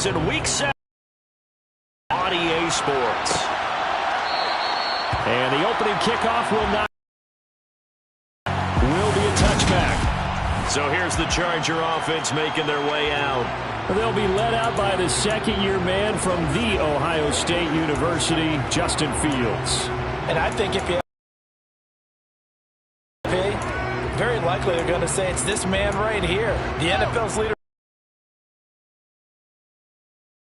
season, Week 7 on EA Sports. And the opening kickoff will be a touchback. So here's the Charger offense making their way out. They'll be led out by the second-year man from The Ohio State University, Justin Fields. And I think if you very likely they're going to say it's this man right here, the NFL's leader.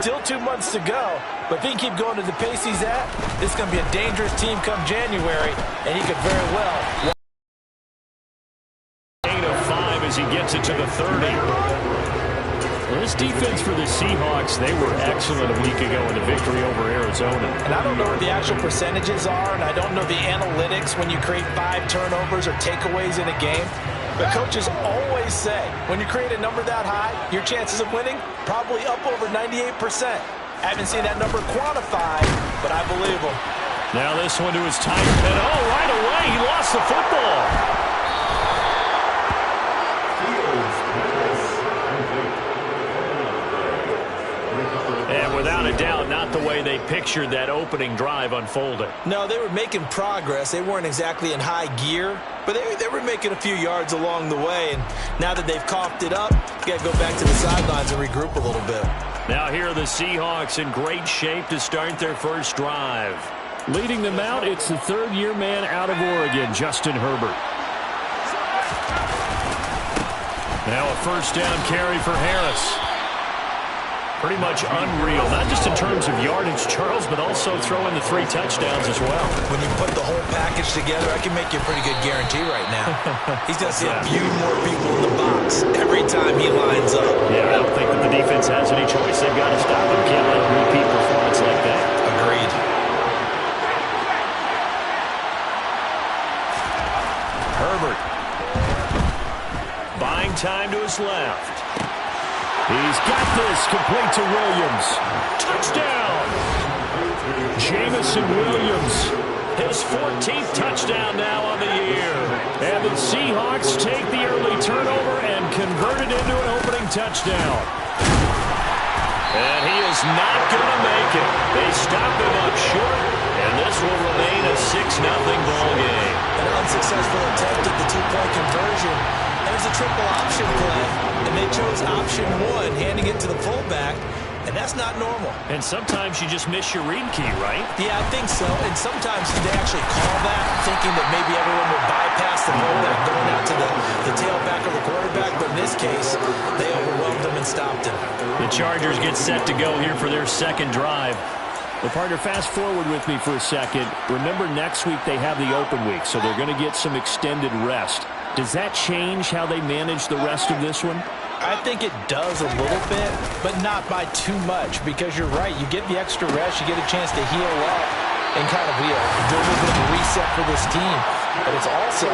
Still 2 months to go, but if he can keep going to the pace he's at, this is going to be a dangerous team come January, and he could very well. 8 of 5 as he gets it to the 30. Well, this defense for the Seahawks, they were excellent a week ago in the victory over Arizona. And I don't know what the actual percentages are, and I don't know the analytics when you create 5 turnovers or takeaways in a game. But coaches always say, when you create a number that high, your chances of winning probably up over 98%. I haven't seen that number quantified, but I believe them. Now this one to his tight end. Oh, right away, he lost the football. And without a doubt, not the way they pictured that opening drive unfolding. No, they were making progress. They weren't exactly in high gear, but they were making a few yards along the way. And now that they've coughed it up, you got to go back to the sidelines and regroup a little bit. Now here are the Seahawks in great shape to start their first drive. Leading them out, it's the third-year man out of Oregon, Justin Herbert. Now a first down carry for Harris. Pretty much unreal, not just in terms of yardage, Charles, but also throwing the 3 touchdowns as well. When you put the whole package together, I can make you a pretty good guarantee right now. He's going to see a few more people in the box every time he lines up. Yeah, I don't think that the defense has any choice. They've got to stop him. Can't let him repeat performance like that. Agreed. Herbert. Buying time to his left. He's got this, complete to Williams. Touchdown! Jamison Williams, his 14th touchdown now on the year. And the Seahawks take the early turnover and convert it into an opening touchdown. And he is not going to make it. They stop him up short, and this will remain a 6-0 ball game. An unsuccessful attempt at the 2-point conversion. And it's a triple option play, and they chose option 1, handing it to the fullback, and that's not normal. And sometimes you just miss your read key, right? Yeah, I think so. And sometimes they actually call that, thinking that maybe everyone will bypass the fullback going out to the tailback or the quarterback. But in this case, they overwhelmed him and stopped him. The Chargers get set to go here for their second drive. Well, partner, fast forward with me for a second. Remember, next week they have the open week, so they're going to get some extended rest. Does that change how they manage the rest of this one? I think it does a little bit, but not by too much, because you're right. You get the extra rest, you get a chance to heal up and kind of do a little bit of a reset for this team. But it's also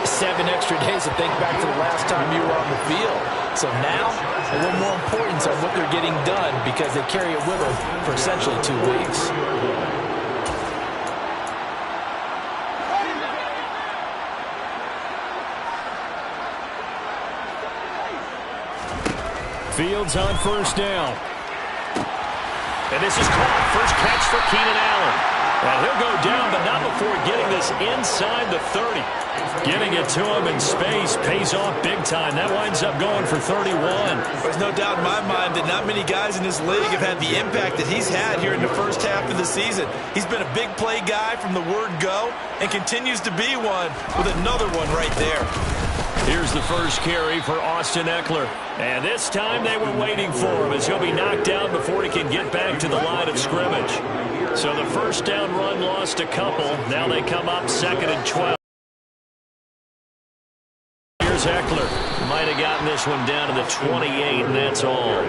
7 extra days to think back to the last time you were on the field. So now, a little more importance on what they're getting done, because they carry it with them for essentially 2 weeks. Fields on first down. And this is caught. First catch for Keenan Allen. And he'll go down, but not before getting this inside the 30. Getting it to him in space pays off big time. That winds up going for 31. There's no doubt in my mind that not many guys in this league have had the impact that he's had here in the first half of the season. He's been a big play guy from the word go and continues to be one with another one right there. Here's the first carry for Austin Ekeler. And this time they were waiting for him, as he'll be knocked down before he can get back to the line of scrimmage. So the first down run lost a couple. Now they come up 2nd and 12. Here's Ekeler. Might have gotten this one down to the 28, and that's all.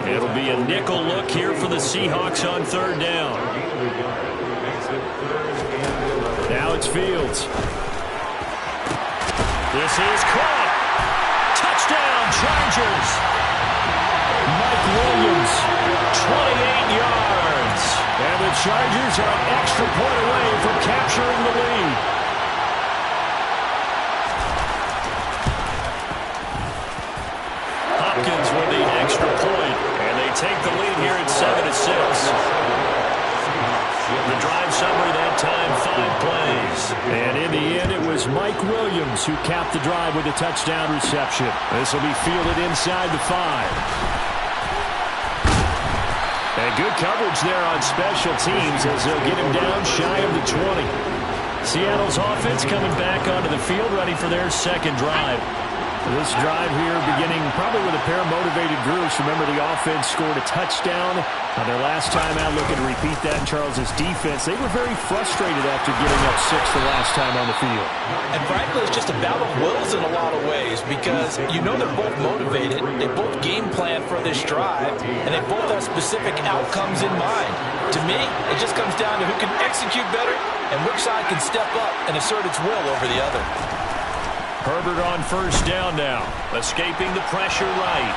It'll be a nickel look here for the Seahawks on 3rd down. Now it's Fields. This is caught. Touchdown, Chargers. Mike Williams, 28 yards. And the Chargers are an extra point away from capturing the lead. Hopkins with the extra point. And take the lead here at 7-6. The drive summary that time, 5 plays. And in the end, it was Mike Williams who capped the drive with a touchdown reception. This will be fielded inside the 5. And good coverage there on special teams as they'll get him down shy of the 20. Seattle's offense coming back onto the field, ready for their second drive. This drive here beginning probably with a pair of motivated groups. Remember, the offense scored a touchdown on their last time out, looking to repeat that in Charles's defense. They were very frustrated after giving up 6 the last time on the field. And frankly, it's just a battle of wills in a lot of ways because you know they're both motivated. They both game plan for this drive, and they both have specific outcomes in mind. To me, it just comes down to who can execute better and which side can step up and assert its will over the other. Herbert on first down now, escaping the pressure right.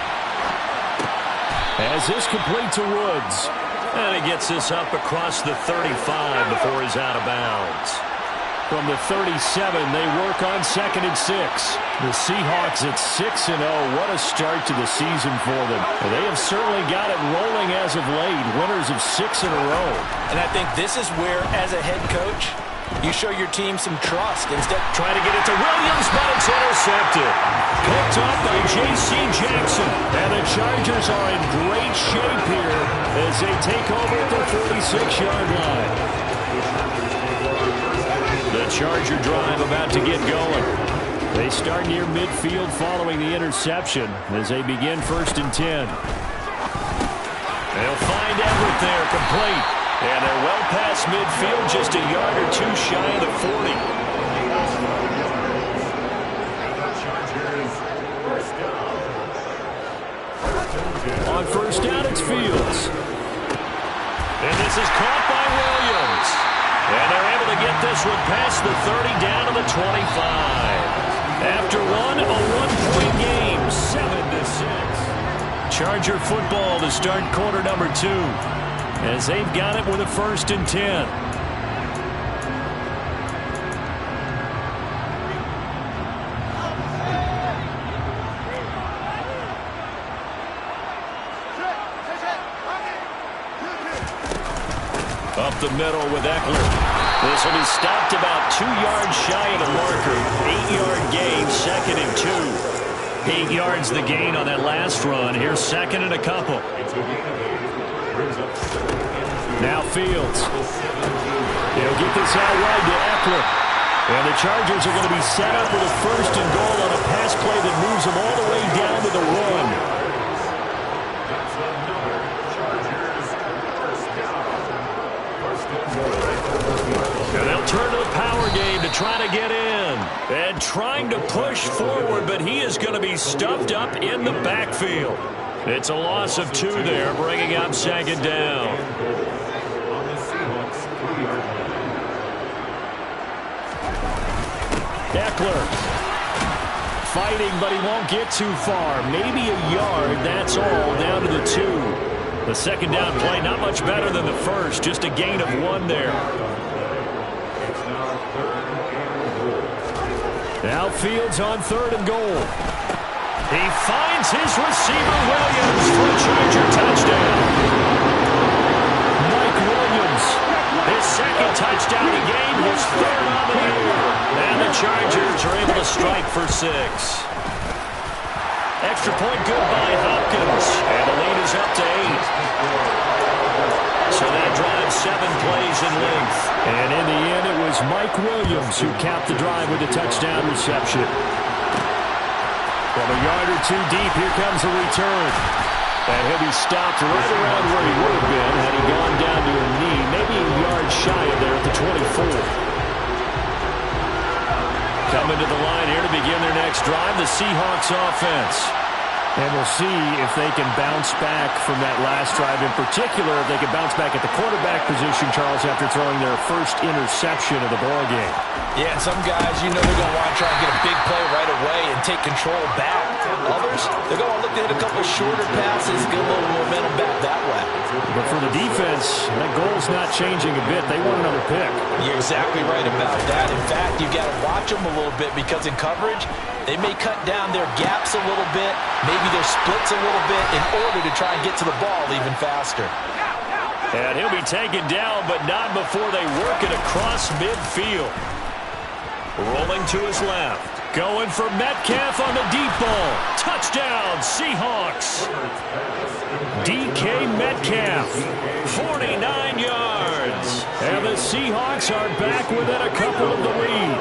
As this complete to Woods. And he gets this up across the 35 before he's out of bounds. From the 37, they work on 2nd and 6. The Seahawks at 6-0. What a start to the season for them. They have certainly got it rolling as of late. Winners of 6 in a row. And I think this is where, as a head coach, you show your team some trust. Instead, trying to get it to Williams, but it's intercepted. Picked off by J.C. Jackson. And the Chargers are in great shape here as they take over at the 46-yard line. The Charger drive about to get going. They start near midfield following the interception as they begin 1st and 10. They'll find Everett there, complete. And they're well past midfield, just a yard or 2 shy of the 40. On first down, it's Fields. And this is caught by Williams. And they're able to get this one past the 30 down to the 25. After one, a 1-point game, 7-6. Charger football to start quarter number 2. As they've got it with a 1st and 10. Up the middle with Eckler. This will be stopped about 2 yards shy of the marker. 8-yard gain, 2nd and 2. 8 yards the gain on that last run. Here's 2nd and a couple. Now Fields. He'll get this out wide to Eckler. And the Chargers are going to be set up with a 1st and goal on a pass play that moves them all the way down to the 1. And they'll turn to the power game to try to get in. And trying to push forward, but he is going to be stuffed up in the backfield. It's a loss of 2 there, bringing up 2nd down. Eckler fighting, but he won't get too far. Maybe a yard, that's all, down to the 2. The 2nd down play, not much better than the first, just a gain of 1 there. Now Fields on 3rd and goal. He finds his receiver, Williams, for a Charger touchdown. Mike Williams, his 2nd touchdown of the game, his 3rd on the year. And the Chargers are able to strike for 6. Extra point good by Hopkins. And the lead is up to 8. So that drives 7 plays in length. And in the end, it was Mike Williams who capped the drive with a touchdown reception. From a yard or 2 deep, here comes a return. And he'll be stopped right around where he would have been had he gone down to a knee, maybe a yard shy of there at the 24. Coming to the line here to begin their next drive, the Seahawks offense. And we'll see if they can bounce back from that last drive. In particular, if they can bounce back at the quarterback position, Charles, after throwing their first interception of the ballgame. Yeah, and some guys, you know they're going to want to try and get a big play right away and take control back. Others, they're going to look to hit a couple shorter passes, get a little momentum back that way. But for the defense, that goal's not changing a bit. They want another pick. You're exactly right about that. In fact, you've got to watch them a little bit because in coverage, they may cut down their gaps a little bit, maybe their splits a little bit in order to try and get to the ball even faster. And he'll be taken down, but not before they work it across midfield. Rolling to his left. Going for Metcalf on the deep ball. Touchdown, Seahawks. DK Metcalf, 49 yards. And the Seahawks are back within a couple of the lead.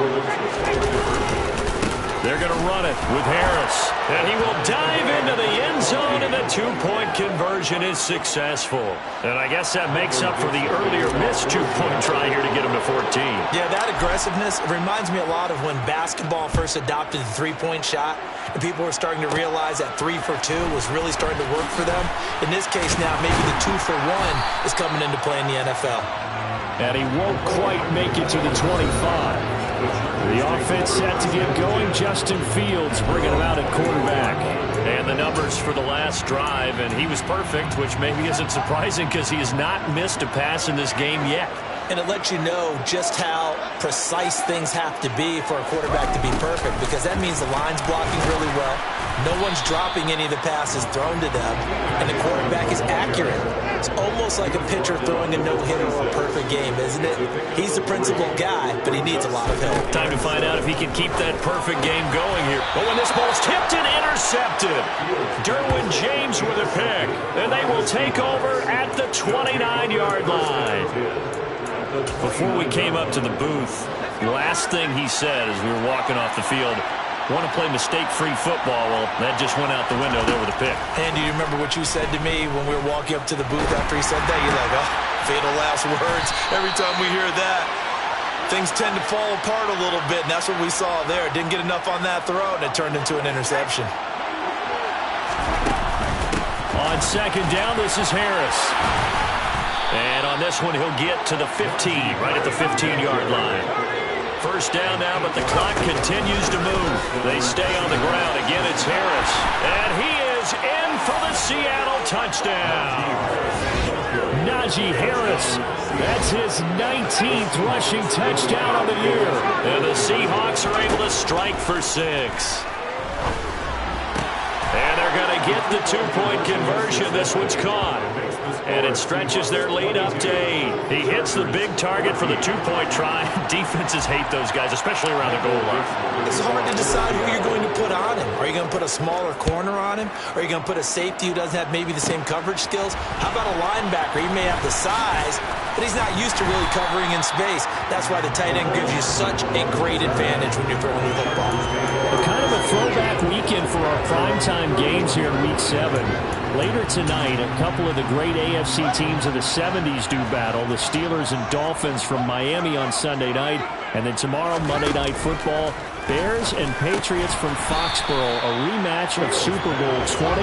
They're going to run it with Harris. And he will dive into the end zone, and the two-point conversion is successful. And I guess that makes up for the earlier missed two-point try here to get him to 14. Yeah, that aggressiveness reminds me a lot of when basketball first adopted the three-point shot, and people were starting to realize that 3 for 2 was really starting to work for them. In this case now, maybe the 2 for 1 is coming into play in the NFL. And he won't quite make it to the 25. The offense set to get going. Justin Fields bringing him out at quarterback. And the numbers for the last drive, and he was perfect, which maybe isn't surprising because he has not missed a pass in this game yet. And it lets you know just how precise things have to be for a quarterback to be perfect, because that means the line's blocking really well. No one's dropping any of the passes thrown to them, and the quarterback is accurate. It's almost like a pitcher throwing a no-hitter or a perfect game, isn't it? He's the principal guy, but he needs a lot of help. Time to find out if he can keep that perfect game going here. But when this ball's tipped and intercepted, Derwin James with a pick, and they will take over at the 29-yard line. Before we came up to the booth, last thing he said as we were walking off the field, want to play mistake-free football. Well, that just went out the window there with a pick. And do you remember what you said to me when we were walking up to the booth after he said that? You're like, oh, fatal last words. Every time we hear that, things tend to fall apart a little bit, and that's what we saw there. Didn't get enough on that throw, and it turned into an interception. On second down, this is Harris. And on this one, he'll get to the 15, right at the 15-yard line. First down now, but the clock continues to move. They stay on the ground. Again, it's Harris. And he is in for the Seattle touchdown. Najee Harris. That's his 19th rushing touchdown of the year. And the Seahawks are able to strike for 6. And they're going to get the two-point conversion. This one's caught. And it stretches their lead up to 8. He hits the big target for the two-point try. Defenses hate those guys, especially around the goal line. It's hard to decide who you're going to put on him. Are you going to put a smaller corner on him? Or are you going to put a safety who doesn't have maybe the same coverage skills? How about a linebacker? He may have the size, but he's not used to really covering in space. That's why the tight end gives you such a great advantage when you're throwing the football. Kind of a throwback weekend for our primetime games here in Week 7. Later tonight, a couple of the great AFC teams of the 70s do battle. The Steelers and Dolphins from Miami on Sunday night. And then tomorrow, Monday Night Football, Bears and Patriots from Foxborough. A rematch of Super Bowl 20.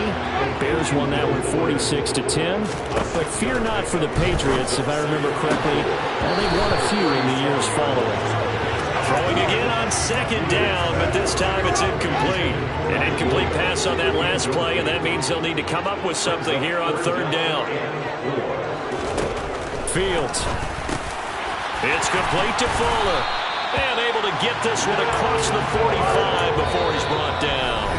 Bears won that one 46-10. But fear not for the Patriots, if I remember correctly. Well, they've won a few in the years following. Throwing again on second down, but this time it's incomplete. An incomplete pass on that last play, and that means they'll need to come up with something here on third down. Fields. It's complete to Fuller. And able to get this one across the 45 before he's brought down.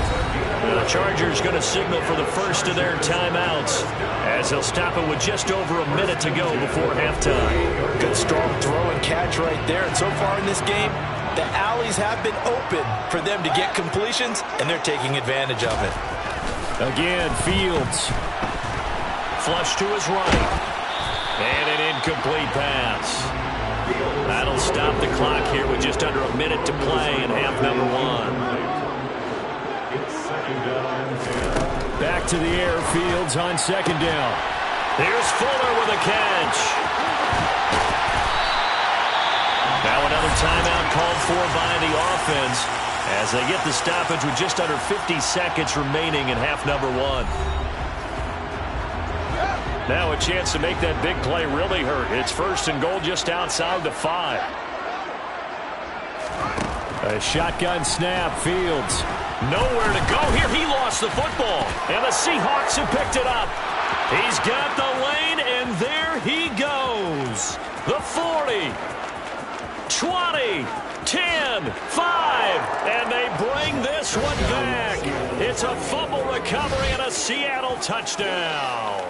And the Chargers going to signal for the first of their timeouts as they'll stop it with just over a minute to go before halftime. Good strong throw and catch right there. And so far in this game, the alleys have been open for them to get completions, and they're taking advantage of it. Again, Fields. Flush to his right. And an incomplete pass. That'll stop the clock here with just under a minute to play in half number 1. Back to the air, Fields on second down. Here's Fuller with a catch. Now another timeout called for by the offense as they get the stoppage with just under 50 seconds remaining in half number 1. Now a chance to make that big play really hurt. It's first and goal just outside the 5. A shotgun snap, Fields. Nowhere to go here. He lost the football. And the Seahawks have picked it up. He's got the lane, and there he goes. The 40, 20, 10, 5, and they bring this one back. It's a fumble recovery and a Seattle touchdown.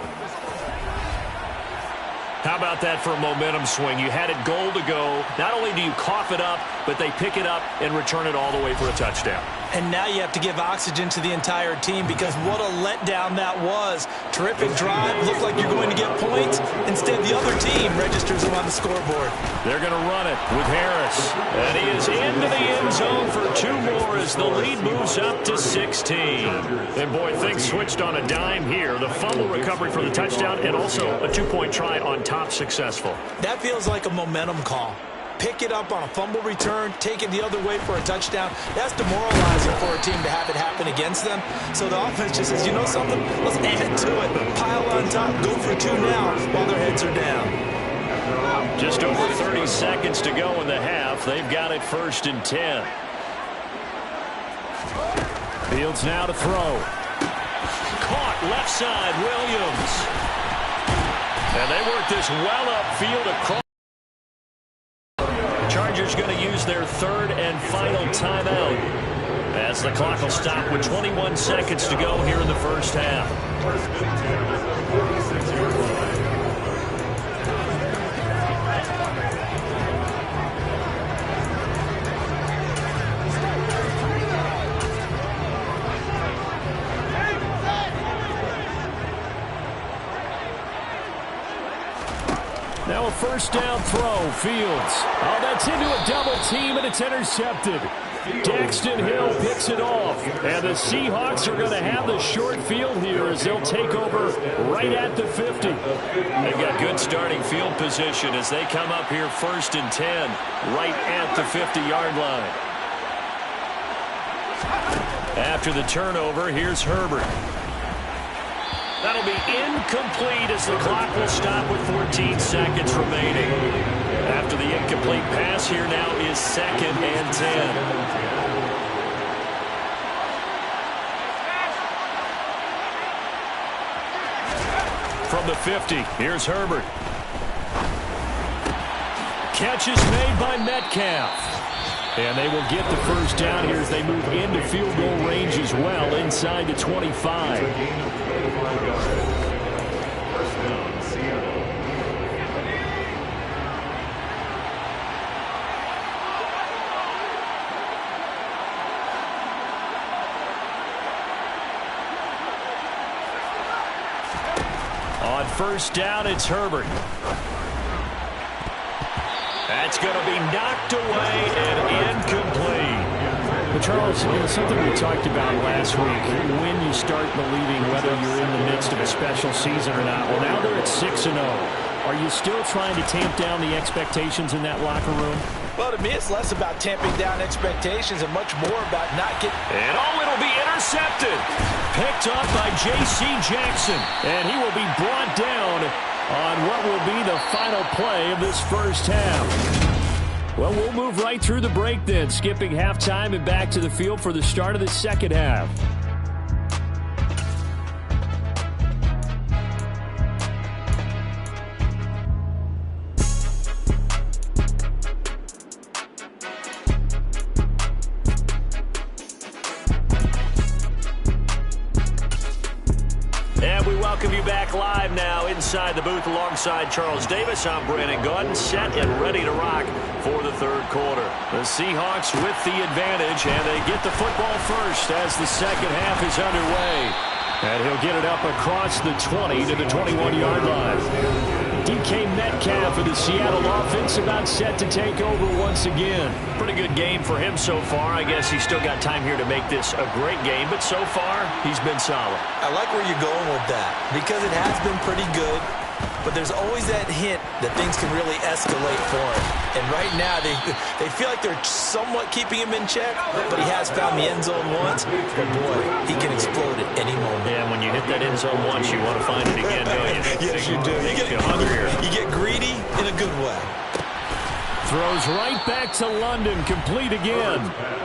How about that for a momentum swing? You had it goal to go. Not only do you cough it up, but they pick it up and return it all the way for a touchdown. And now you have to give oxygen to the entire team because what a letdown that was. Terrific drive. Looked like you're going to get points. Instead, the other team registers them on the scoreboard. They're going to run it with Harris. And he is into the end zone for 2 more as the lead moves up to 16. And, boy, things switched on a dime here. The fumble recovery for the touchdown and also a 2-point try on top successful. That feels like a momentum call. Pick it up on a fumble return, take it the other way for a touchdown. That's demoralizing for a team to have it happen against them. So the offense just says, you know something? Let's add to it. Pile on top, go for 2 now while their heads are down. Just over 30 seconds to go in the half. They've got it 1st and 10. Fields now to throw. Caught left side, Williams. And they work this well upfield across. Chargers going to use their 3rd and final timeout as the clock will stop with 21 seconds to go here in the first half. Now a 1st down throw, Fields. Oh, that's into a double team, and it's intercepted. Daxton Hill picks it off. And the Seahawks are going to have the short field here as they'll take over right at the 50. They've got good starting field position as they come up here 1st and 10, right at the 50-yard line. After the turnover, here's Herbert. That'll be incomplete as the clock will stop with 14 seconds remaining. After the incomplete pass, here now is 2nd and 10. From the 50, here's Herbert. Catch is made by Metcalf. And they will get the 1st down here as they move into field goal range as well, inside the 25. On 1st down, it's Herbert. That's going to be knocked away and incomplete. But Charles, something we talked about last week, when you start believing whether you're in the midst of a special season or not. Well, now they're at 6-0. Are you still trying to tamp down the expectations in that locker room? Well, to me, it's less about tamping down expectations and much more about not getting... And it'll be intercepted. Picked up by J.C. Jackson. And he will be brought down on what will be the final play of this first half. Well, we'll move right through the break then, skipping halftime and back to the field for the start of the second half. Welcome you back live now inside the booth alongside Charles Davis. I'm Brandon Gaudin, set and ready to rock for the 3rd quarter. The Seahawks with the advantage, and they get the football first as the second half is underway. And he'll get it up across the 20 to the 21-yard line. DK Metcalf of the Seattle offense about set to take over once again. Pretty good game for him so far. I guess he's still got time here to make this a great game, but so far he's been solid. I like where you're going with that because it has been pretty good, but there's always that hint that things can really escalate for him. And right now they feel like they're somewhat keeping him in check, but he has found the end zone once. But boy, he can explode at any moment. Yeah, when you hit that end zone once, you want to find it again, don't you? Yes, you do. You get hungrier. You get greedy in a good way. throws right back to London, complete again.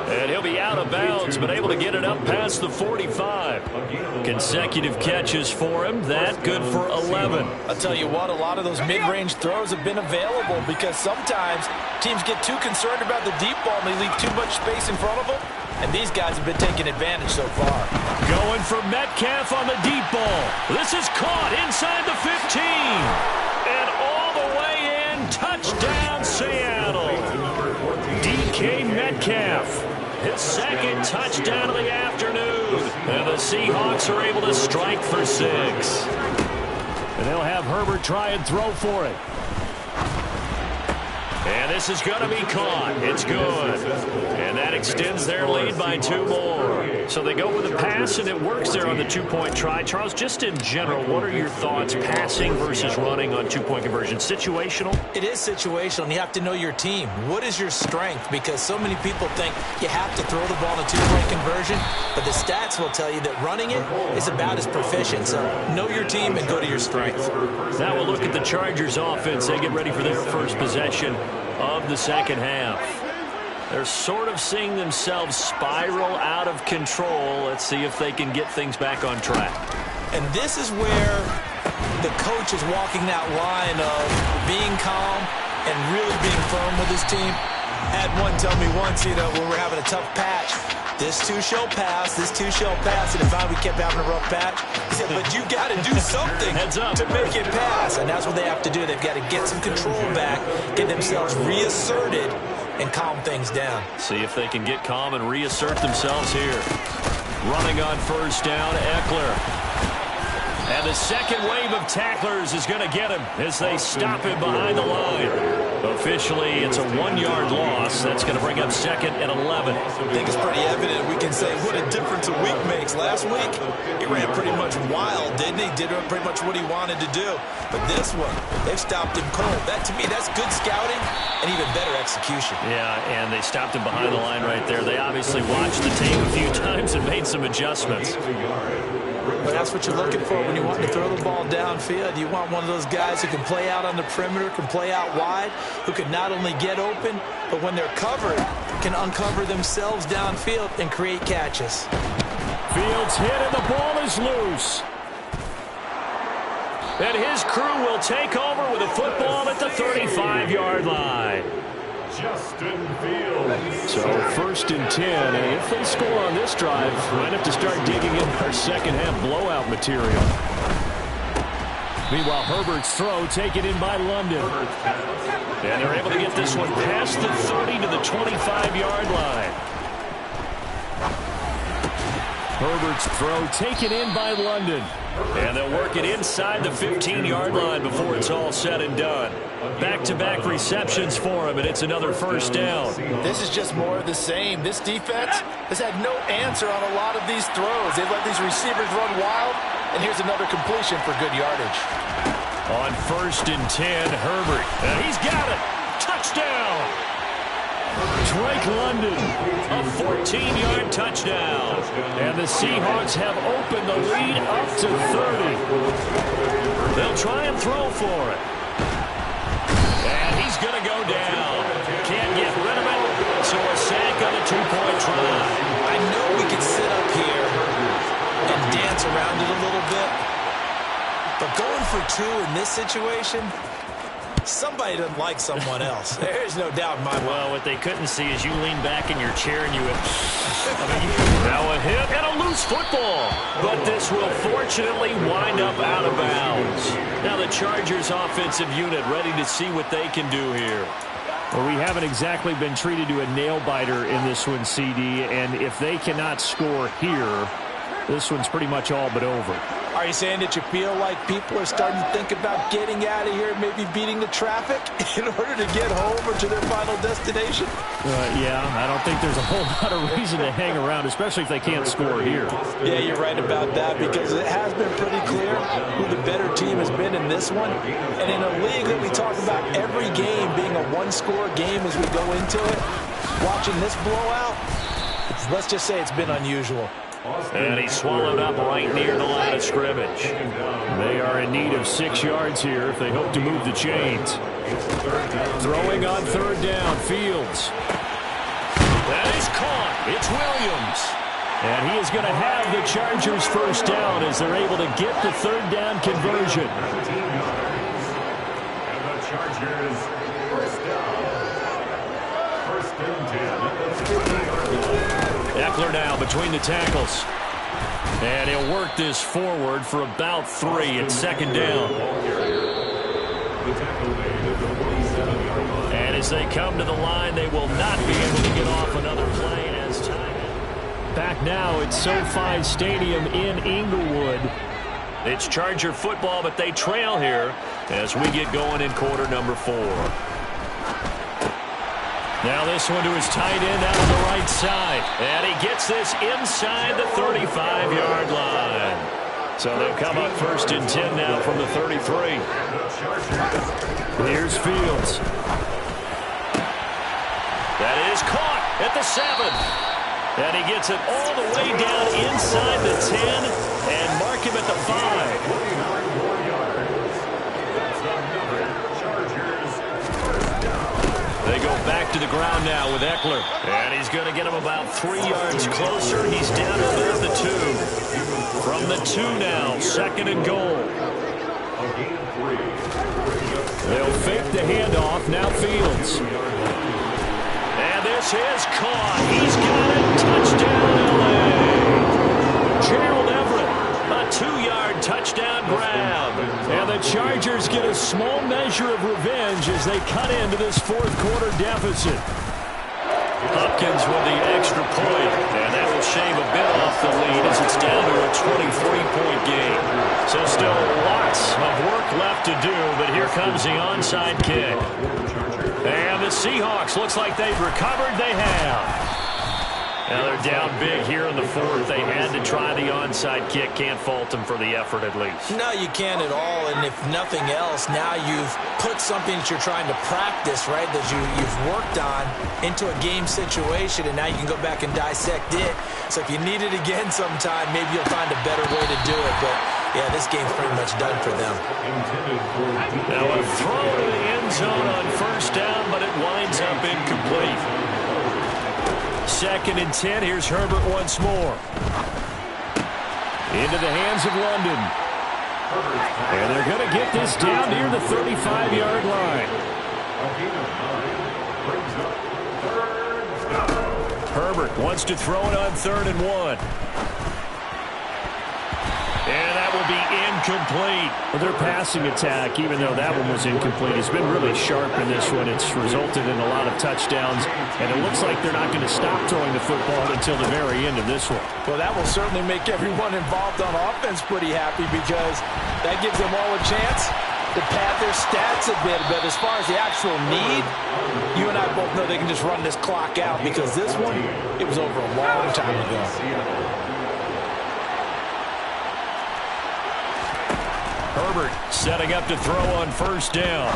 And he'll be out of bounds, but able to get it up past the 45. Consecutive catches for him. That good for 11. I'll tell you what, a lot of those mid-range throws have been available because sometimes teams get too concerned about the deep ball and they leave too much space in front of them. And these guys have been taking advantage so far. Going for Metcalf on the deep ball. This is caught inside the 15. And all the way in. Touchdown, Seattle. DK Metcalf. His second touchdown of the afternoon. And the Seahawks are able to strike for 6. And they'll have Herbert try and throw for it. And this is going to be caught. It's good. And that extends their lead by 2 more. So they go with a pass, and it works there on the 2-point try. Charles, just in general, what are your thoughts passing versus running on 2-point conversion? Situational? It is situational, and you have to know your team. What is your strength? Because so many people think you have to throw the ball in a 2-point conversion, but the stats will tell you that running it is about as proficient. So know your team and go to your strength. Now we'll look at the Chargers offense. They get ready for their first possession of the second half. They're sort of seeing themselves spiral out of control. Let's see if they can get things back on track. And this is where the coach is walking that line of being calm and really being firm with his team. I had one tell me once, when we're having a tough patch, this too shall pass, this too shall pass. And if we kept having a rough patch, he said, but you got to do something to make it pass. And that's what they have to do. They've got to get some control back, get themselves reasserted, and calm things down. See if they can get calm and reassert themselves here. Running on first down, Eckler. And the second wave of tacklers is going to get him as they stop him behind the line. Officially, it's a 1-yard loss. That's going to bring up 2nd and 11. I think it's pretty evident. We can say what a difference a week makes. Last week, he ran pretty much wild, didn't he? Did pretty much what he wanted to do. But this one, they've stopped him cold. That, to me, that's good scouting and even better execution. Yeah, and they stopped him behind the line right there. They obviously watched the tape a few times and made some adjustments. But that's what you're looking for when you want to throw the ball downfield. You want one of those guys who can play out on the perimeter, can play out wide, who can not only get open, but when they're covered, can uncover themselves downfield and create catches. Fields hit and the ball is loose. And his crew will take over with a football at the 35-yard line. Justin Fields. So 1st and 10, and if they score on this drive, might have to start digging in our second half blowout material. Meanwhile, Herbert's throw taken in by London. And they're able to get this one past the 30 to the 25-yard line. Herbert's throw taken in by London. And they'll work it inside the 15-yard line before it's all said and done. Back-to-back receptions for him, and it's another first down. This is just more of the same. This defense has had no answer on a lot of these throws. They've let these receivers run wild, and here's another completion for good yardage. On 1st and 10, Herbert. And he's got it. Touchdown. Drake London, a 14-yard touchdown. And the Seahawks have opened the lead up to 30. They'll try and throw for it. And he's going to go down. Can't get rid of it. So a sack on the 2-point try. I know we can sit up here and dance around it a little bit. But going for 2 in this situation, somebody doesn't like someone else. There's no doubt in my mind. Well, what they couldn't see is you lean back in your chair and you went, now a hit and a loose football. But this will fortunately wind up out of bounds. Now the Chargers offensive unit ready to see what they can do here. Well, we haven't exactly been treated to a nail-biter in this one, CD. And if they cannot score here, this one's pretty much all but over. Are you saying that you feel like people are starting to think about getting out of here, maybe beating the traffic in order to get home or to their final destination? Yeah, I don't think there's a whole lot of reason to hang around, especially if they can't score here. Yeah, you're right about that, because it has been pretty clear who the better team has been in this one. And in a league that we talk about every game being a one-score game as we go into it, watching this blowout, let's just say it's been unusual. And he's swallowed up right near the line of scrimmage. They are in need of 6 yards here if they hope to move the chains. Throwing on third down, Fields. That is caught. It's Williams. And he is going to have the Chargers first down as they're able to get the third down conversion. And the Chargers first down. First and 10. Eckler now between the tackles. And he'll work this forward for about 3. It's second down. And as they come to the line, they will not be able to get off another play as time. Back now at SoFi Stadium in Inglewood. It's Charger football, but they trail here as we get going in quarter number 4. Now this one to his tight end out on the right side. And he gets this inside the 35-yard line. So they'll come up first and 10 now from the 33. Here's Fields. That is caught at the 7. And he gets it all the way down inside the 10 and mark him at the 5. They go back to the ground now with Eckler. And he's going to get him about 3 yards closer. He's down to the 2. From the 2 now, second and goal. They'll fake the handoff. Now Fields. And this is caught. He's got it. Touchdown, L.A. Gerald Everett, a 2-yard touchdown grab. And the Chargers get a small measure of revenge as they cut into this fourth-quarter deficit. Hopkins with the extra point, and that will shave a bit off the lead as it's down to a 23-point game. So still lots of work left to do, but here comes the onside kick. And the Seahawks, looks like they've recovered. They have. Now they're down big here in the fourth. They had to try the onside kick. Can't fault them for the effort at least. No, you can't at all. And if nothing else, now you've put something that you're trying to practice, right, that you've worked on into a game situation, and now you can go back and dissect it. So if you need it again sometime, maybe you'll find a better way to do it. But, yeah, this game's pretty much done for them. Now a throw to the end zone on first down, but it winds up incomplete. Second and 10. Here's Herbert once more. Into the hands of London. And they're going to get this down near the 35-yard line. Herbert wants to throw it on 3rd and 1. And that will be incomplete. Well, their passing attack, even though that one was incomplete, has been really sharp in this one. It's resulted in a lot of touchdowns, and it looks like they're not going to stop throwing the football until the very end of this one. Well, that will certainly make everyone involved on offense pretty happy because that gives them all a chance to pad their stats a bit. But as far as the actual need, you and I both know they can just run this clock out because this one, it was over a long time ago. Herbert setting up to throw on first down.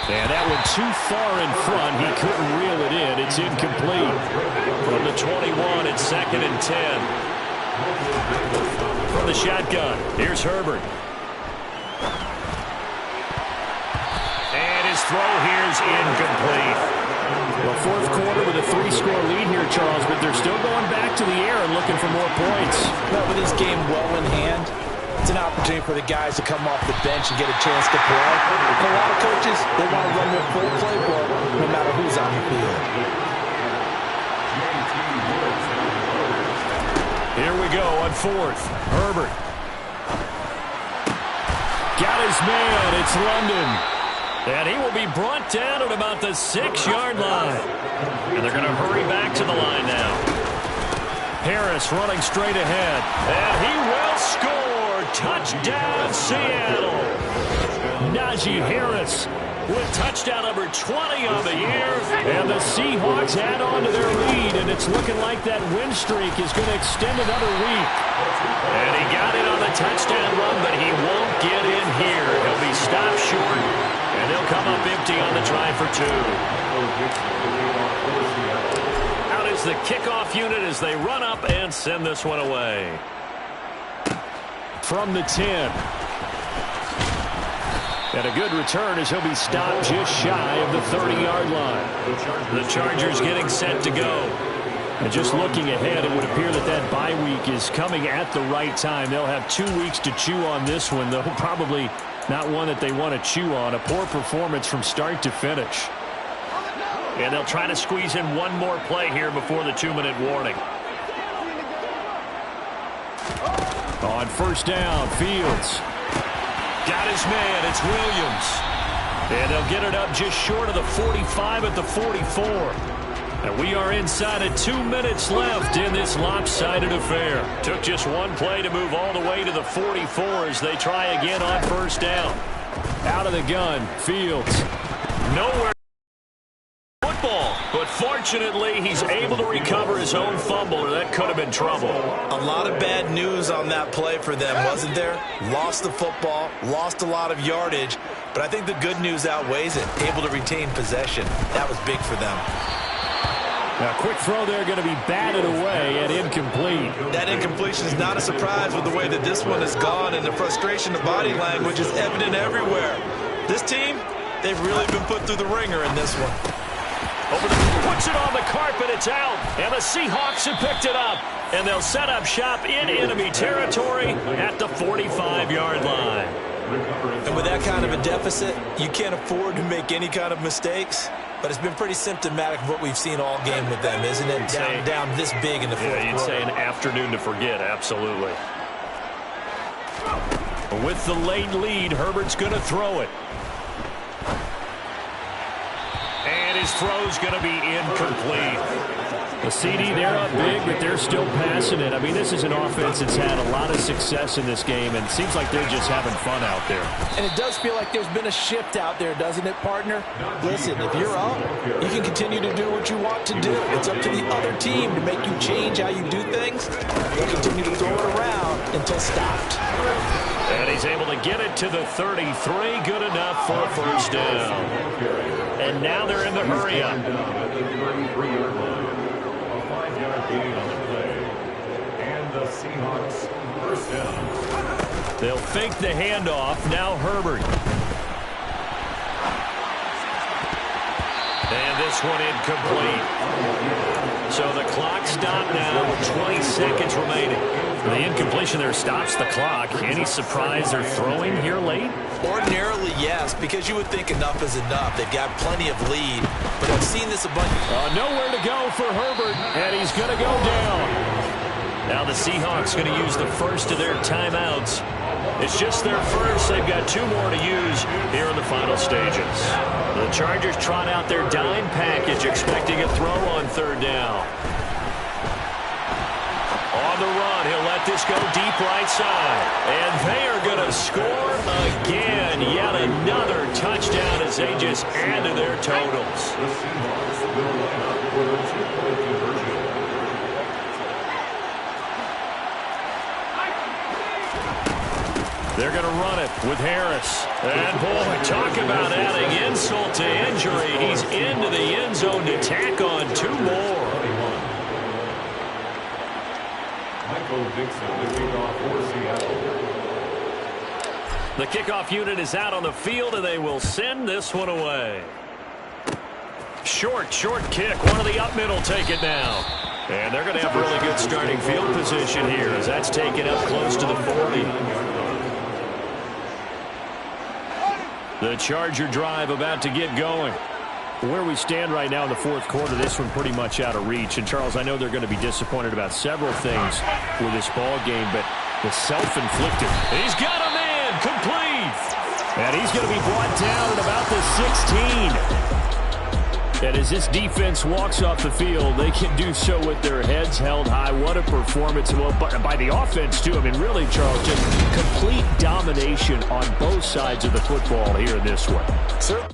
And that one too far in front. He couldn't reel it in. It's incomplete. From the 21, it's second and 10. From the shotgun, here's Herbert. And his throw here is incomplete. Well, fourth quarter with a 3-score lead here, Charles, but they're still going back to the air and looking for more points. Well, with this game well in hand, it's an opportunity for the guys to come off the bench and get a chance to play. For a lot of coaches, they want to run their full playbook no matter who's on the field. Here we go on 4th. Herbert. Got his man. It's London. And he will be brought down at about the 6-yard line. And they're going to hurry back to the line now. Harris running straight ahead. And he will score. Touchdown, Seattle. Najee Harris with touchdown number 20 on the year. And the Seahawks add on to their lead, and it's looking like that win streak is going to extend another week. And he got it on the touchdown run, but he won't get in here. He'll be stopped short, and they'll come up empty on the try for 2. Out is the kickoff unit as they run up and send this one away. From the 10. And a good return as he'll be stopped just shy of the 30-yard line. The Chargers getting set to go. And just looking ahead, it would appear that that bye week is coming at the right time. They'll have 2 weeks to chew on this one, though probably not one that they want to chew on. A poor performance from start to finish. And they'll try to squeeze in one more play here before the 2-minute warning. On first down, Fields. Got his man. It's Williams. And they'll get it up just short of the 45 at the 44. And we are inside of 2 minutes left in this lopsided affair. Took just one play to move all the way to the 44 as they try again on first down. Out of the gun, Fields. Nowhere. Football, but fortunately he's able to recover his own fumble, or that could have been trouble. A lot of bad news on that play for them, wasn't there? Lost the football, lost a lot of yardage, but I think the good news outweighs it. Able to retain possession. That was big for them. Now, quick throw there, going to be batted away and incomplete. That incompletion is not a surprise with the way that this one has gone, and the frustration of body language is evident everywhere. This team, they've really been put through the ringer in this one. Puts it on the carpet, it's out, and the Seahawks have picked it up, and they'll set up shop in enemy territory at the 45-yard line. And with that kind of a deficit, you can't afford to make any kind of mistakes, but it's been pretty symptomatic of what we've seen all game with them, isn't it? Down this big in the fourth quarter. You'd say an afternoon to forget, absolutely. With the late lead, Herbert's going to throw it. And his throw's going to be incomplete. The CD, they're up big, but they're still passing it. I mean, this is an offense that's had a lot of success in this game, and it seems like they're just having fun out there. And it does feel like there's been a shift out there, doesn't it, partner? Listen, if you're up, you can continue to do what you want to do. It's up to the other team to make you change how you do things. They'll continue to throw it around until stopped. And he's able to get it to the 33. Good enough for a first down. And now they're in the hurry-up. And the Seahawks first down. They'll fake the handoff. Now Herbert. And this one incomplete. So the clock stopped now with 20 seconds remaining. The incompletion there stops the clock. Any surprise they're throwing here late? Ordinarily, yes, because you would think enough is enough. They've got plenty of lead, but I've seen this a bunch. Nowhere to go for Herbert, and he's going to go down. Now the Seahawks going to use the first of their timeouts. It's just their first. They've got 2 more to use here in the final stages. The Chargers trot out their dime package, expecting a throw on third down. On the run, he'll let this go deep right side. And they are going to score again. Yet another touchdown as they just add to their totals. The Seahawks will line up for the 2-point conversion. They're going to run it with Harris. And, boy, talk about adding insult to injury. He's into the end zone to tack on 2 more. Michael Dixon, the kickoff for Seattle. The kickoff unit is out on the field, and they will send this one away. Short kick. One of the up middle take it now. And they're going to have really good starting field position here as that's taken up close to the 40. The Charger drive about to get going. Where we stand right now in the fourth quarter, this one pretty much out of reach. And, Charles, I know they're going to be disappointed about several things with this ball game, but the self-inflicted. He's got a man, complete. And he's going to be brought down at about the 16. And as this defense walks off the field, they can do so with their heads held high. What a performance. Well, by the offense, too. I mean, really, Charles, just complete domination on both sides of the football here in this one. Sir.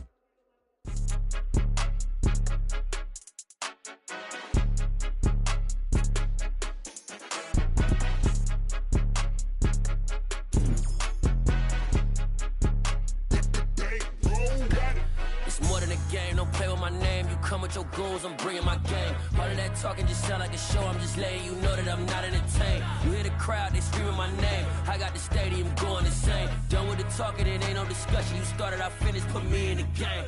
It's more than a game, don't play with my name, you come with your goons, I'm bringing my game. All of that talking just sound like a show, I'm just letting you know that I'm not entertained. You hear the crowd, they screaming my name, I got the stadium going insane. Done with the talking, it ain't no discussion, you started, I finished, put me in the game.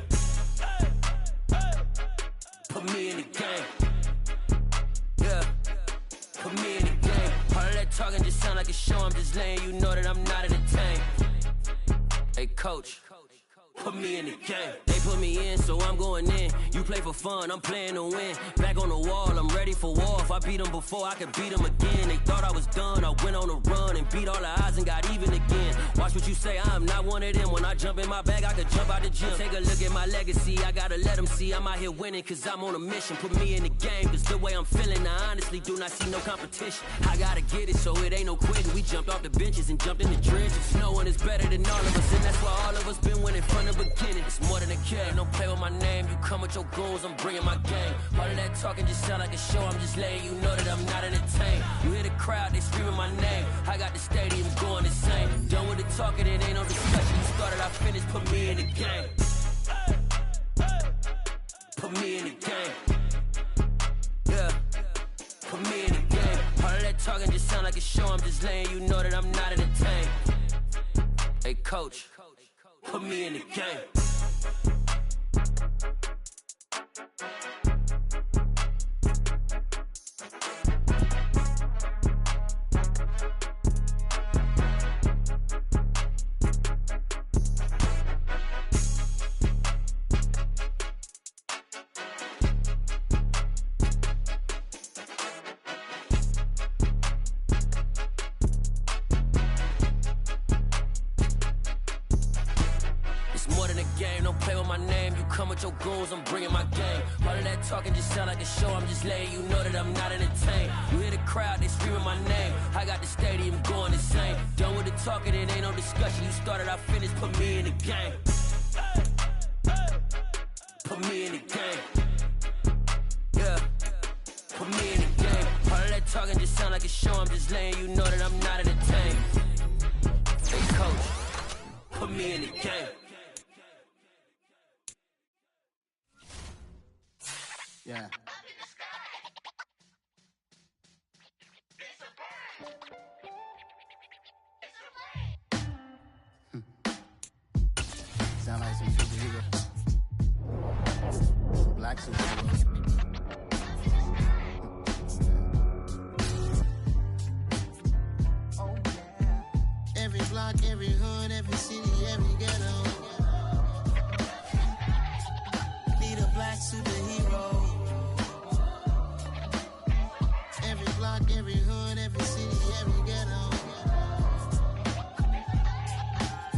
Put me in the game. Yeah, put me in the game. All of that talking just sound like a show, I'm just letting you know that I'm not entertained. Hey coach, put me in the game. They put me in, so I'm going in. You play for fun, I'm playing to win. Back on the wall, I'm ready for war. If I beat them before, I could beat them again. They thought I was done, I went on a run and beat all the odds and got even again. Watch what you say, I'm not one of them. When I jump in my bag, I could jump out the gym. Take a look at my legacy, I gotta let them see I'm out here winning, cause I'm on a mission. Put me in the game, cause the way I'm feeling, I honestly do not see no competition. I gotta get it, so it ain't no quitting. We jumped off the benches and jumped in the trenches. No one is better than all of us, and that's why all of us been winning from the beginning. It's more than a game, don't play with my name. You come with your goons, I'm bringing my game. All of that talking just sound like a show, I'm just letting you know that I'm not entertained. You hear the crowd, they screaming my name, I got the stadium going insane. Done with the talking, it ain't no discussion. You started, I finished, put me in the game. Put me in the game. Yeah, put me in the game. All of that talking just sound like a show, I'm just letting you know that I'm not entertained. Hey coach, put me in the game. Your goons, I'm bringing my game. All of that talking just sound like a show, I'm just letting you know that I'm not entertained. You hear the crowd, they screaming my name, I got the stadium going insane. Done with the talking, it ain't no discussion. You started, I finished, put me in the game. Put me in the game. Yeah, put me in the game. All of that talking just sound like a show, I'm just letting you know that I'm not entertained. Hey coach, put me in the game. Yeah. Sound like some superhero. Black superhero. Oh yeah. Every block, every hood, every city, every ghetto. Need a black superhero. Every hood, every city, every ghetto.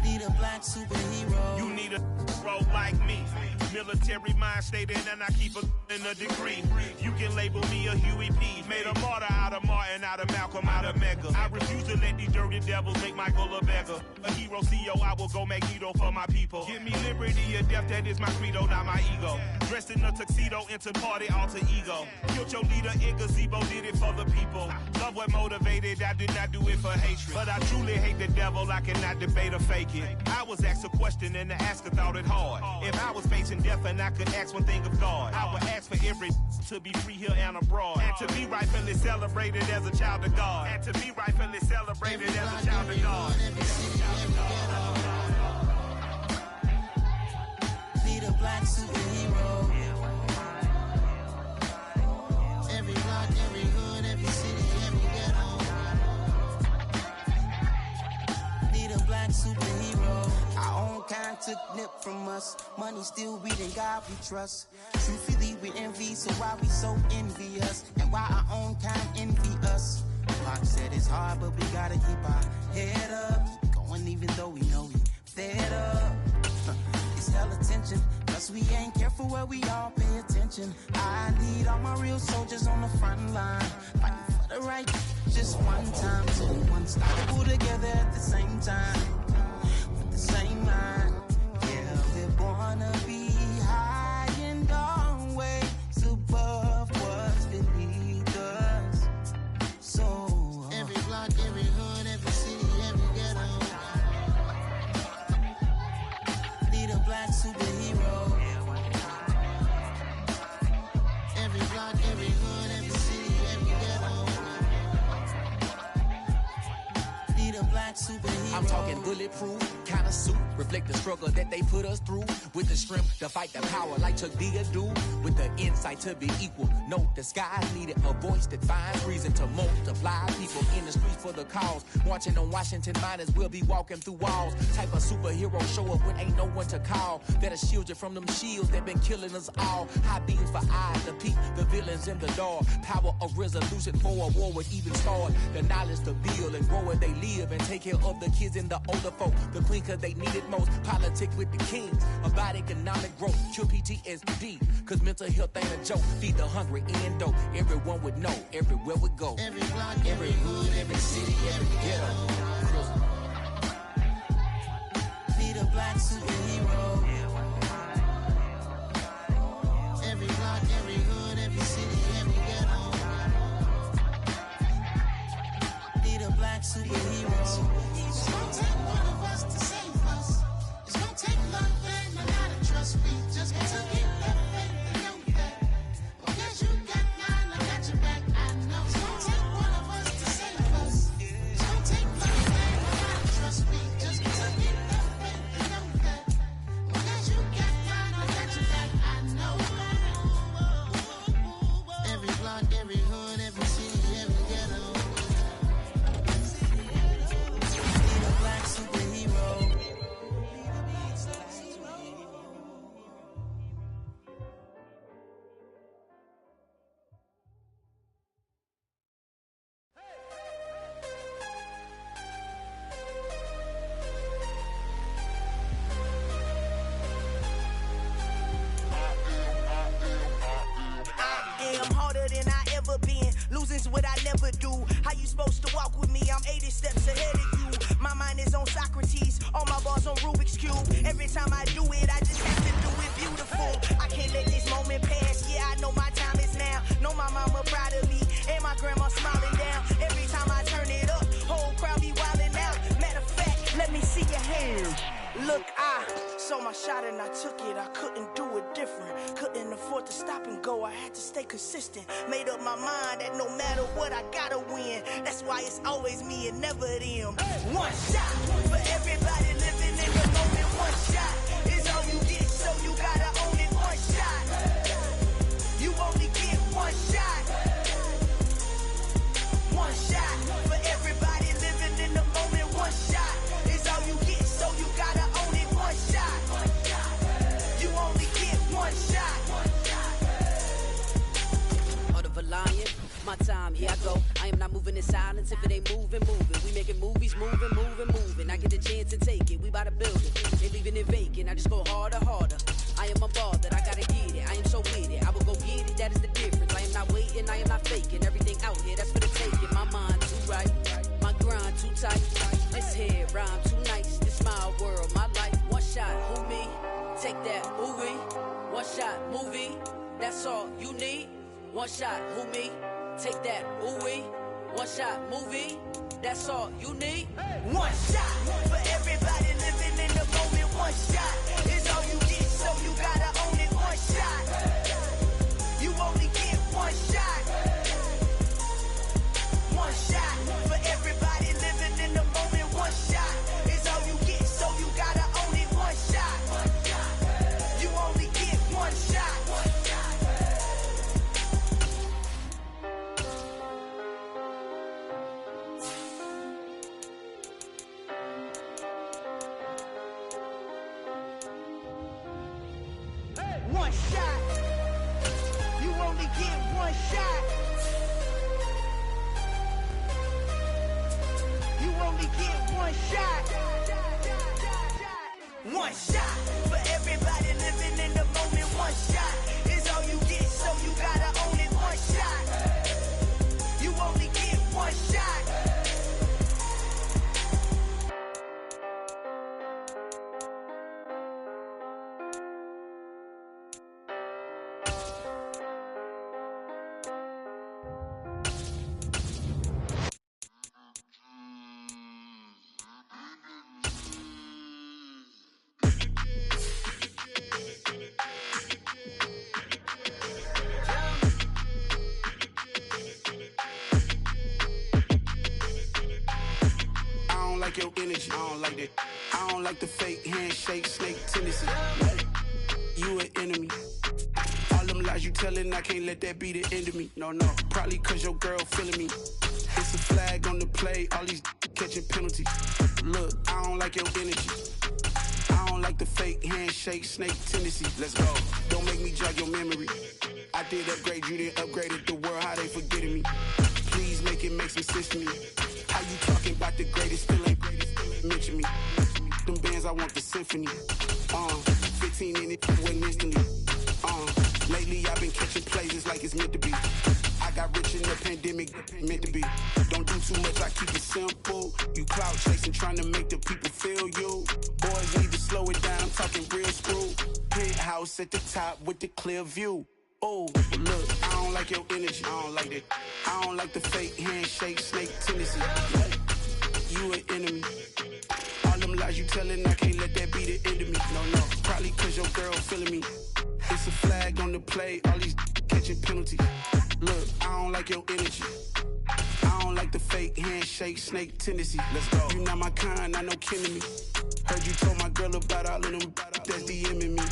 Need a black superhero. You need a role like me. Military mind stated, and I keep a in a degree. You can label me a Huey P. Made a martyr out of Martin, out of Malcolm, out of Mega. I refuse to let these dirty devils make Michael a beggar. A hero CEO, I will go Magneto for my people. Give me liberty or death, that is my credo, not my ego. Dressed in a tuxedo, into party, alter ego. Killed your leader in gazebo, did it for the people. Love what motivated, I did not do it for hatred. But I truly hate the devil, I cannot debate or fake it. I was asked a question and the asker thought it hard. If I was facing death and I could ask one thing of God, I would ask for every to be free here and abroad. And to be rightfully celebrated as a child of God. And to be rightfully celebrated as a child of God. Need a black superhero. Every block, every hood, every city, every ghetto. Need a black superhero. Our own kind took nip from us. Money still reading God we trust. Truthfully we envy, so why we so envious? And why our own kind envy us? Pac said it's hard, but we gotta keep our head up. Going even though we know we fed up. It's hell attention, plus we ain't careful where we all pay attention. I need all my real soldiers on the front line, fighting for the right just one time. So we unstoppable together at the same time, with the same mind. Yeah, we're born to be high and always above what's beneath us. So every block, every hood, every city, every ghetto. Need a black superhero. black superhero. I'm talking bulletproof, kind of suit, reflect the struggle that they put us through. With the strength to fight the power like Chuck D do. With the insight to be equal, no disguise needed. A voice that finds reason to multiply. People in the streets for the cause. Marching on Washington miners will be walking through walls. Type of superhero show up when ain't no one to call. That'll shield you from them shields that been killing us all. High beams for eyes to peep the villains in the dark. Power of resolution for a war would even start. The knowledge to build and grow where they live and take care of the kids and the older folk. The queen cause they need it most. Politic with the kings. About economic growth. Cure PTSD. Cause mental health ain't a joke. Feed the hungry and dope. Everyone would know. Everywhere we go. Every block, every hood, every city, every ghetto. Be the black superhero. Every block, every hood, every city, every ghetto. Be the black superhero. It's gonna take one of us to save us. It's gonna take love and a lot of trust. We just got to keep that faith and know that. Because you got mine, I got your back. I know. It's gonna take one of us to save us. It's gonna take love and a lot of trust. We just got to keep that faith and know that. Because you got mine, I got your back. I know. Every block, every hood, every city, every ghetto. Be the black superhero. I'm harder than I ever been. Losing's what I never do. How you supposed to walk with me? I'm 80 steps ahead of you. My mind is on Socrates. All my bars on Rubik's Cube. Every time I do it, I just have to do it beautiful. I can't let this moment pass. Yeah, I know my time is now. Know my mama proud of me. And my grandma smiling down. Every time I turn it up, whole crowd be wilding out. Matter of fact, let me see your hands. Look, I saw my shot and I took it. I couldn't do it different. Couldn't afford to stop and go. I had to stay consistent. Made up my mind that no matter what, I gotta win. That's why it's always me and never them. One shot for everybody living in the moment. One shot is all you get, so you gotta own it. One shot. You only get one shot. One shot for everybody living in the moment. One shot is all you get, so you gotta own it. One shot. You only get one shot. Heart of a lion, my time, here I go. I am not moving in silence. If it ain't moving, moving. We making movies, moving. I get the chance to take it. We bout to build it. They leaving it vacant. I just go harder. I am a ball that I gotta get it. I am so with it. I will go get it. That is the difference. I am not waiting. I am not faking. Everything out here, that's for the taking. My mind too right. My grind too tight. This head rhyme too nice. This my world, my life. One shot, who me? Take that, ooh wee. One shot, movie. That's all you need. One shot, who me? Take that, ooh wee. One shot, movie. That's all you need. One shot for everybody living in the moment. One shot is all you get, so you gotta own it. One shot. You only get one shot. One shot for everybody living in the moment. One shot is all you get, so you gotta own it. One shot. You only get one shot. One shot. You only get one shot. You only get one shot. One shot for everybody living in the moment. One shot is all you get, so you gotta own it. One shot. You only get one shot. energy. I don't like that. I don't like the fake handshake, snake tendency. You an enemy. All them lies you telling, I can't let that be the end of me. No, probably cause your girl feeling me. It's a flag on the play, all these catching penalties. Look, I don't like your energy. I don't like the fake handshake, snake tendency. Let's go. Don't make me jog your memory. I did upgrade you, then upgraded the world, how they forgetting me. Please make it make some sense to me. How you talking about the greatest, still ain't mention me. Them bands, I want the symphony. 15 in it, wasn't instantly. Lately I've been catching plays, it's like it's meant to be. I got rich in the pandemic, meant to be. Don't do too much, I keep it simple. You clout chasing, trying to make the people feel you. Boys need to slow it down, talking real screw. Penthouse at the top with the clear view. Oh, look, I don't like your energy. I don't like that. I don't like the fake handshake, snake tendency. You an enemy. All them lies you telling, I can't let that be the end of me. No, probably cause your girl feeling me. It's a flag on the play, all these catching penalties. Look, I don't like your energy. I don't like the fake handshake, snake tendency. Let's go. You not my kind, I know kidding me. Heard you told my girl about all of them that's DMing me.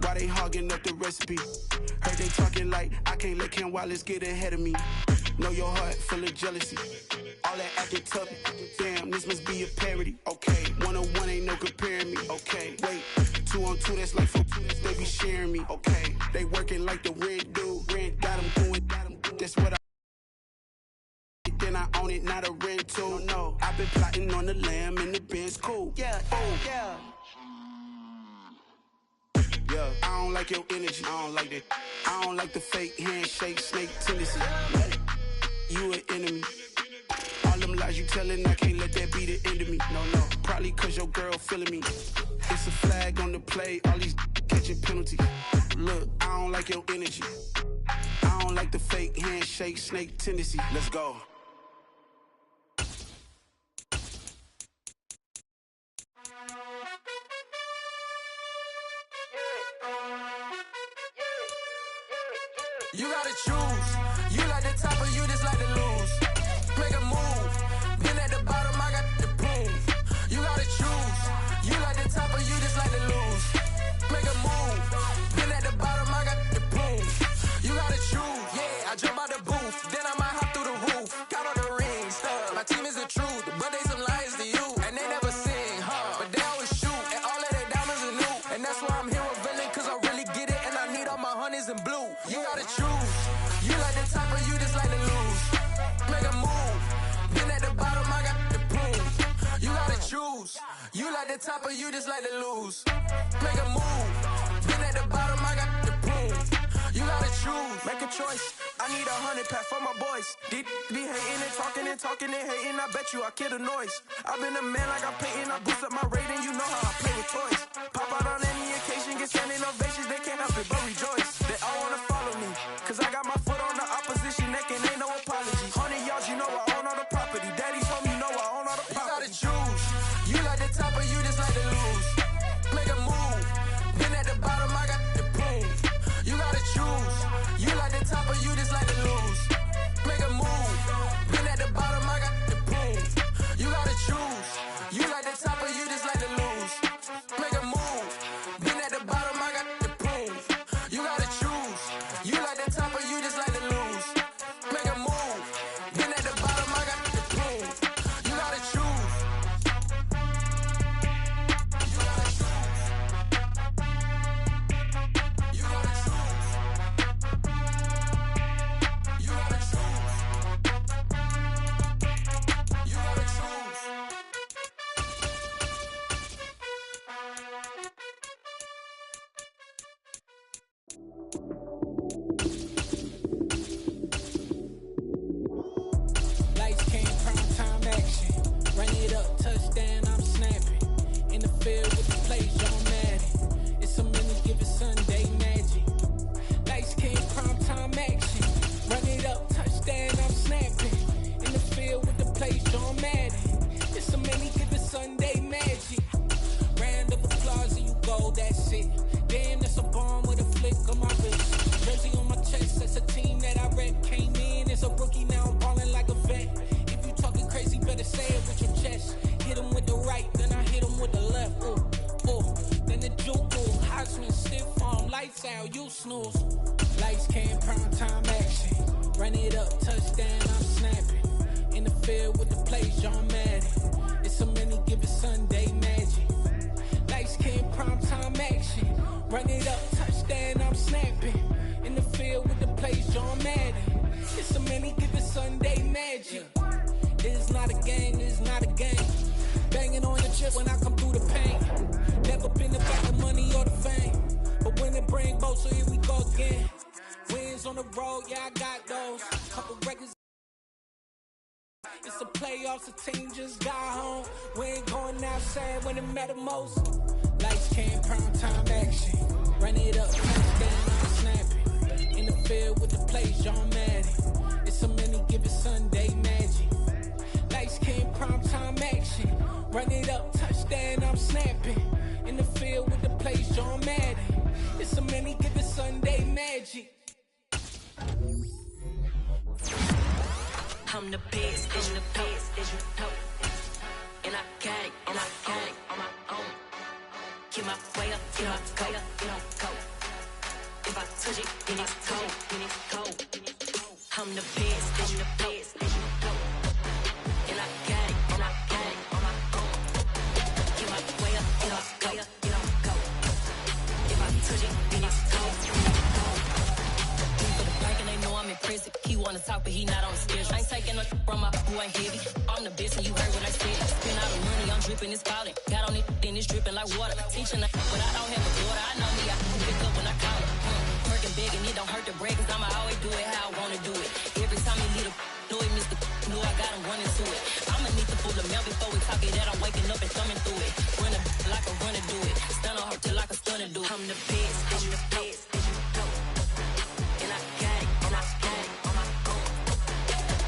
Why they hogging up the recipe? Heard they talking like I can't let Ken Wallace get ahead of me. Know your heart full of jealousy. All that acting tough, damn, this must be a parody. Okay, 101 ain't no comparing me. Okay, wait, 2 on 2, that's like 4, they be sharing me. Okay, they working like the rent do. Rent got them going, that's what I then I own it, not a rental. No, I've been plotting on the lamb and the Benz cool. Yeah, yeah. Yeah, I don't like your energy. I don't like that. I don't like the fake handshake, snake tendency. You an enemy. All them lies you telling, I can't let that be the end of me. No, probably cause your girl feeling me. It's a flag on the play, all these catching penalties. Look, I don't like your energy. I don't like the fake handshake, snake tendency. Let's go. You gotta choose. You like the top or you just like to lose. Make a move. Been at the bottom, I got the proof. You gotta choose. You like the top or you just like to lose. Make a move. Been at the bottom, I got the proof. You gotta choose. Yeah, I jump out the booth. Then I might hop through the roof. Count on the rings, stuff. My team is the truth, but they some liars to you. And they never sing, but they always shoot. And all of their diamonds are new. And that's why I'm here with Villain, cause I really get it. And I need all my honeys in blue. You gotta choose. You like the top or you just like to lose. Make a move. Been at the bottom, I got the proof. You gotta choose. You like the top or you just like to lose. Make a move. Been at the bottom, I got the proof. You gotta choose. Make a choice. I need 100 pack for my boys. Be hating and talking and hating. I bet you I kill the noise. I've been a man like I'm painting. I boost up my rating. You know how I play with toys. Pop out on any occasion, get standing ovations. They can't help it but rejoice. They all wanna follow me, cause I got my foot on the opposition neck and ain't no apology. 100 yards, you know I own all the property. Daddy's home, you know I own all the property. You gotta choose. You like the top or you just like to lose. Make a move. Been at the bottom, I got the proof. You gotta choose. You like the top or you just like to lose. Make a move. Been at the bottom, I got the proof. You gotta choose. You like the top or you just like to lose. Make a move. Been at the bottom, I got the proof. You gotta choose. You like the top or you just like to lose. Make a move. Been at the bottom, I got the proof. You gotta choose. You gotta choose. You gotta choose. up, touchdown, I'm snapping. In the field with the plays, John Madden. It's so many given Sunday magic. Lights came primetime action. Run it up, touchdown, I'm snapping. In the field with the plays, John Madden. It's so many given Sunday magic. It's not a game, it's not a game. Banging on your chip when I come through the paint. Never been about the money or the fame. But when it bring both, so here we go again. Wins on the road, yeah, I got those. Couple records. It's the playoffs, the team just got home. We ain't going outside when it matter most. Lights came, prime time action. Run it up, touchdown, I'm snapping. In the field with the plays, John Madden. It's so many given Sunday magic. Lights came, prime time action. Run it up, touchdown, I'm snapping. In the field with the plays, John Madden. It's so many given Sunday magic. I'm the best, and the best, as you know. And I got it, and I got it on my own. Get my way up, get my way up, get on go. If I touch it, then it's cold, then it's cold. I'm the best, and the best, as you know. And I got it, and I got it on my own. Get my way up, get my way up, get on go. If I touch it, then it's cold, then it's cold. For the bank and they know I'm impressive. He wanna talk, but he not on the schedule. I ain't taking no from my boy ain't heavy. I'm the best and you heard what I said. Spend all the money, I'm dripping, it's falling. Got on it, then it's dripping like water. Teaching her, but I don't have a daughter. I know me, I can pick up when I call her. Working big and it don't hurt the break, cause I'ma always do it how I wanna do it. Every time he leave the know it, Mr. Know I got him running to it. I'ma need to pull the mail before we talk it that I'm waking up and thumbing through it. Run a like a runner do it. Stun on her till like a stunner do it. I'm the best, I'm the best, as you know. And I got it, and I got it on my own.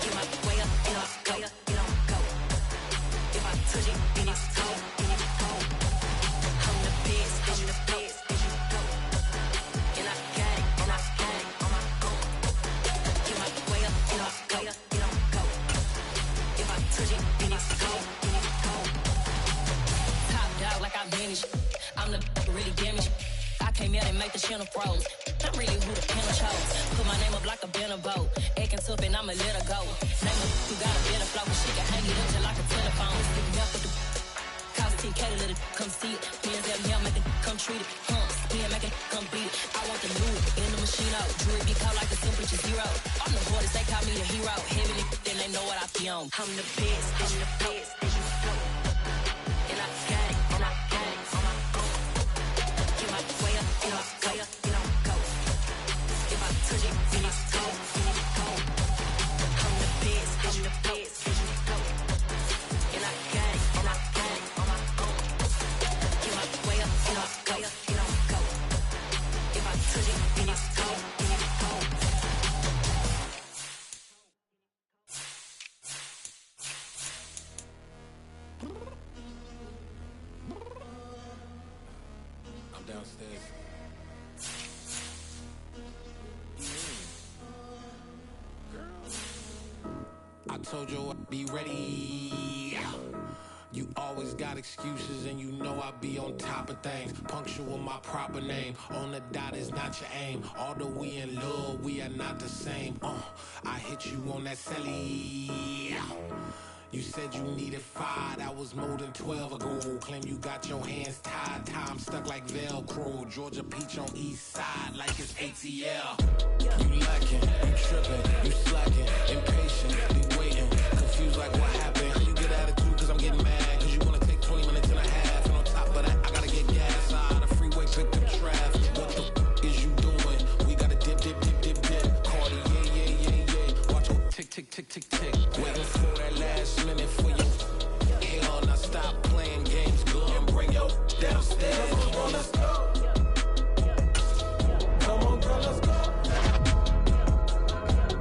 Get my way up, get my way up, get on go. If I touch it, then it's cold, then it's cold. I'm the best, I'm the best, as you know. And I got it, and I got it on my own. Get my way up, get my way up, get on go. If I touch it, then it's cold, then it's cold. Top dog like I vanished. I'm the really damaged. I came out and make the channel froze. I'm really who the panel chose. Put my name up like a banner boat. Acting tough and I'ma let her go. Name her who got a better flow. She can hang it up just like a telephone. Stick me up with the cost 10K to let it come see it. Hands out now, make it come treat it. Spin, make it come beat it. I want the new in the machine out. Jewelry be called like the temperature zero. I'm the boys, they call me the hero. Heavy then they know what I be on. I'm the best, I'm the best, as you know. And I got it, and I got it on my own. Get my way up, get my way up, get on go. If I touch it, then it's cold, then it's cold. I'm the best, as you know. And I got it, and I got it on my own. Get my way up, get my way up, get on go. If I touch it, then it's cold, then it's cold. I'm downstairs. I told you I'd be ready. You always got excuses and you know I be on top of things. Punctual my proper name. On the dot is not your aim. Although we in love, we are not the same. I hit you on that celly. You said you needed 5, that was more than 12 ago. Claim you got your hands tied, time stuck like Velcro. Georgia Peach on east side like it's ATL. You lacking, you tripping, you slacking, impatient, be waiting, confused like what happened. How you get attitude cause I'm getting mad, cause you wanna take 20 minutes and a half. And on top of that, I gotta get gas out of the freeway, pick up traffic. What the is you doing? We gotta dip, dip, dip, dip, dip. Cardi, yeah. Watch your tick, tick, tick, tick, tick. Waiting for that last minute for you. Hell, now stop playing games. Go and bring your downstairs. Come on, girl, let's go. Come on, girl, let's go.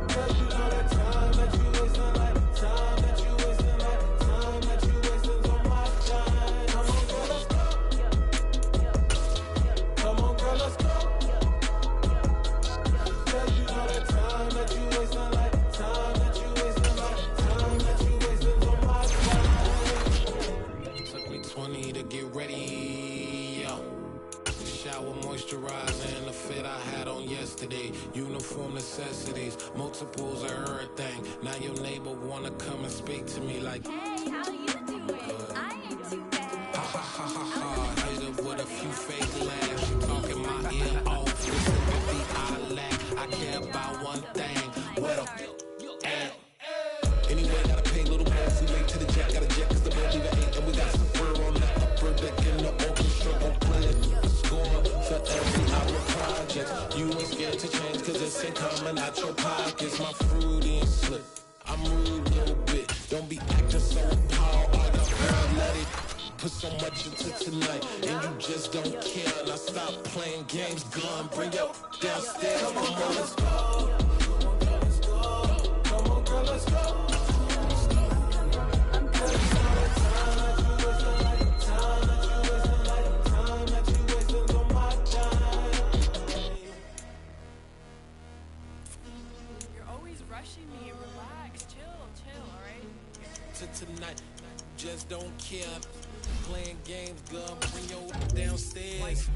Cause you know that time that you wasting, like time that you wasting, like time that you wasting on my time. Come on, girl, let's go. Come on, girl, let's go. Cause you know that time that you wasting, like time that you wasting, like for necessities. Multiples of everything. Now your neighbor wanna come and speak to me like, hey, how you doing? I ain't too bad. Ha ha ha ha ha. Hit her with a few fake laughs. She talking my ear off. Listen to me, I laugh. I care about one thing. What a at. Anyway, gotta pay a little more. We late to the jack, got a jet cause the bed leave 8. And we got some fur on the upper deck in the orchestra. Score for every hour project. You ain't scared to change cause it's ain't coming out your pockets. My fruity and slip. I'm rude a little bit. Don't be acting so appalled. All your girl, let it put so much into tonight. And you just don't care. Now stop playing games. Gun, bring your downstairs. Come on, girl, let's go. Come on, girl, let's go. Me, relax, chill, alright? Tonight, just don't care. Playing games, girl, bring your downstairs.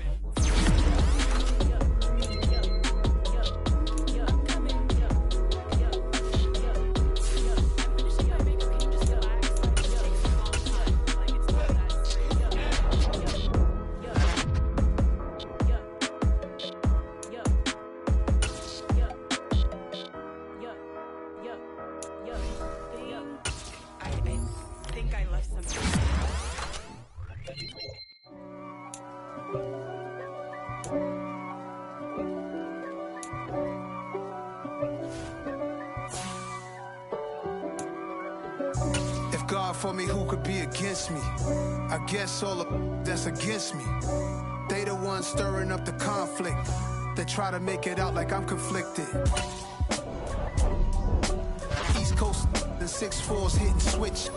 For me, who could be against me? I guess all of that's against me. They the ones stirring up the conflict. They try to make it out like I'm conflicted. East Coast and 6'4's hitting switch.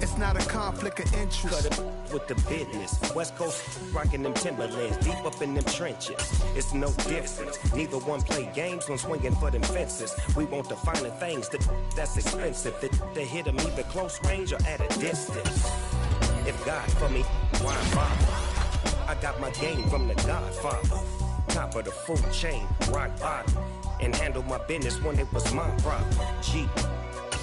It's not a conflict of interest. Cut it with the business. West Coast rocking them Timberlands, deep up in them trenches. It's no difference. Neither one play games when swinging for them fences. We want the finer things that's expensive. That hit them either close range or at a distance. If God for me, why bother? I got my game from the Godfather. Top of the food chain, rock bottom. And handle my business when it was my problem. Jeep.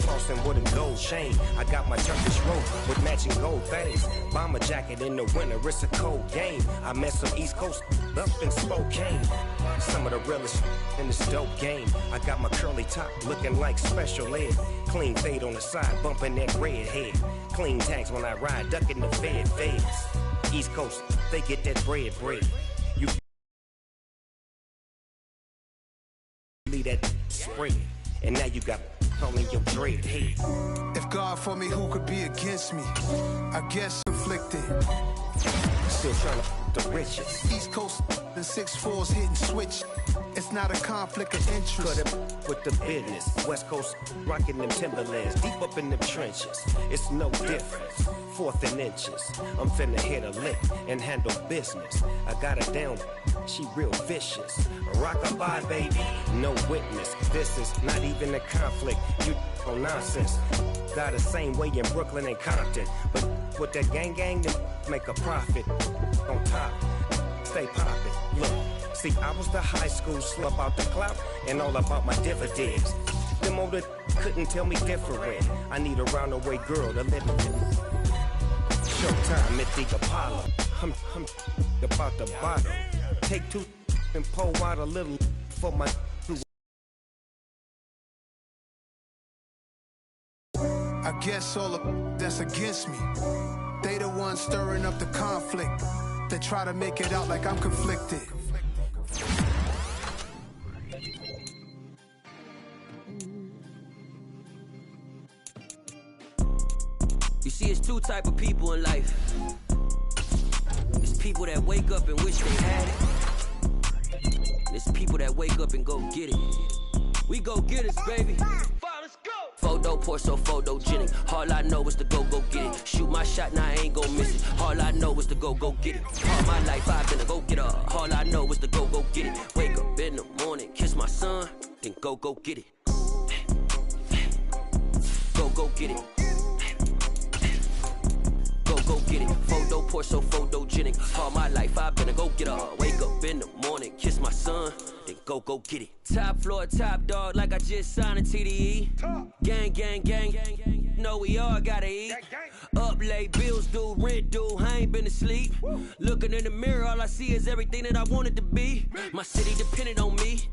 Flossing with a gold chain. I got my Turkish robe with matching gold things. Bomber jacket in the winter, it's a cold game. I met some East Coast up in Spokane. Some of the realest in this dope game. I got my curly top looking like special ed. Clean fade on the side, bumping that red head. Clean tags when I ride, ducking the feds. East Coast, they get that bread. You leave that spray, and now you got only your dread head. If God for me, who could be against me? I guess conflicted. Still trying to the riches. East Coast and 6'4's hitting switch. It's not a conflict of interest. Cut it with the business. West Coast rocking them Timberlands, deep up in them trenches. It's no difference. 4th and inches. I'm finna hit a lick and handle business. I got her down, she real vicious. Rock-a-bye, baby, no witness. This is not even a conflict. You on nonsense. Got the same way in Brooklyn and Compton, but with that gang, they make a profit. On top, stay poppin'. Look, see, I was the high school slub out the clout and all about my dividends. Them older couldn't tell me different. I need a round-away girl to live with. Showtime at the Apollo. I'm about the bottle. Take 2 and pour out a little for my. I guess all of that's against me. They the ones stirring up the conflict. They try to make it out like I'm conflicted. You see, it's 2 type of people in life. It's people that wake up and wish they had it. And it's people that wake up and go get it. We go get it, baby. Photo, Porso, photogenic. All I know is to go get it. Shoot my shot, now I ain't gon' miss it. All I know is to go get it. All my life I've been a go-getter. All I know is to go get it. Wake up in the morning, kiss my son, then go get it. Go get it. Go get it. Photo, Porso, photogenic. All my life I've been a go-getter. Wake up in the morning, kiss my son, then go get it. Top floor, top dog, like I just signed a TDE. Gang, gang, gang, know we all gotta eat. Up late, bills due, rent due, I ain't been asleep. Looking in the mirror, all I see is everything that I wanted to be. My city depended on me,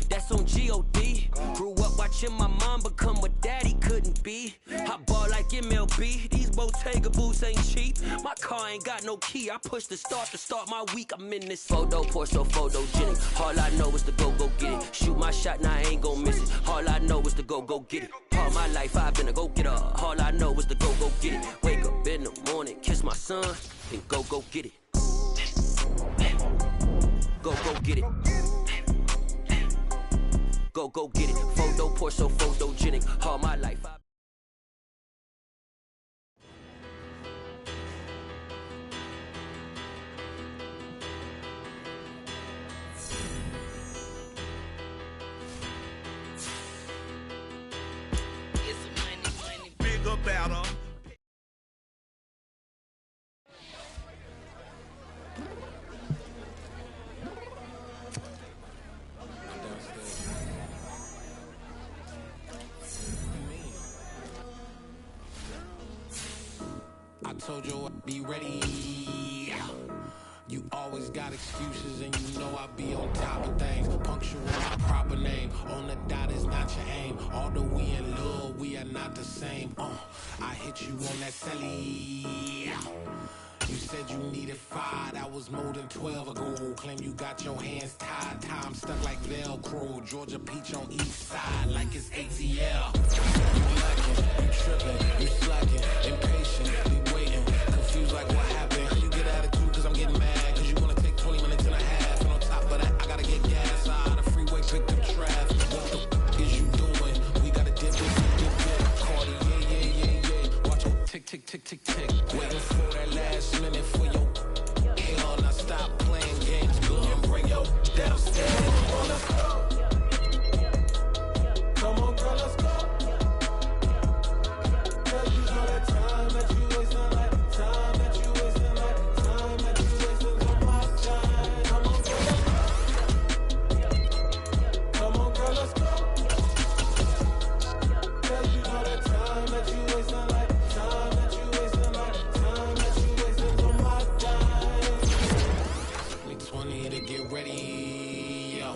that's on G.O.D. Grew up watching my mom become what daddy couldn't be. I ball like MLB, these Bottega boots ain't cheap. My car ain't got no key, I push the start to start my week. I'm in this photo, pour so photogenic. All I know is to go get it. Shoot my shot, now I ain't gon' miss it. All I know is to go get it. All my life I've been a go-getter. All I know is to go get it. Wake up in the morning, kiss my son, then go get it. Go get it. Go get it. Photo, pour so photogenic. All my life I've about her. I told you I'd be ready. You always got excuses and you know I be on top of things. Punctual, my proper name. On the dot is not your aim. Although we in love, we are not the same. I hit you on that celly. You said you needed 5, that was more than 12 ago. Claim you got your hands tied, time stuck like Velcro. Georgia peach on each side like it's ATL. You lacking, you tripping, you slacking, impatient, be waiting, confused like what happened. You get attitude cause I'm getting mad, cause you wanna take 20 minutes and a half. And on top of that, I gotta get gas out of the freeway, pick up traffic. What the is you doing? We gotta dip. Cardi, yeah. Watch it tick, tick, tick, tick, tick. Waiting for that last minute for your hell. Now stop playing games, go and bring your downstairs. Come on, let's go. Come on, girl, let's go. Girl, you know that time that you wasting, like time that you wasting, like time that you wasting on my time. Come on, girl. Come on, girl, let's go. Girl, you know that time that you wasting, like time that you wasting, like time that you wasting on my time. Took me 20 to get ready, yo.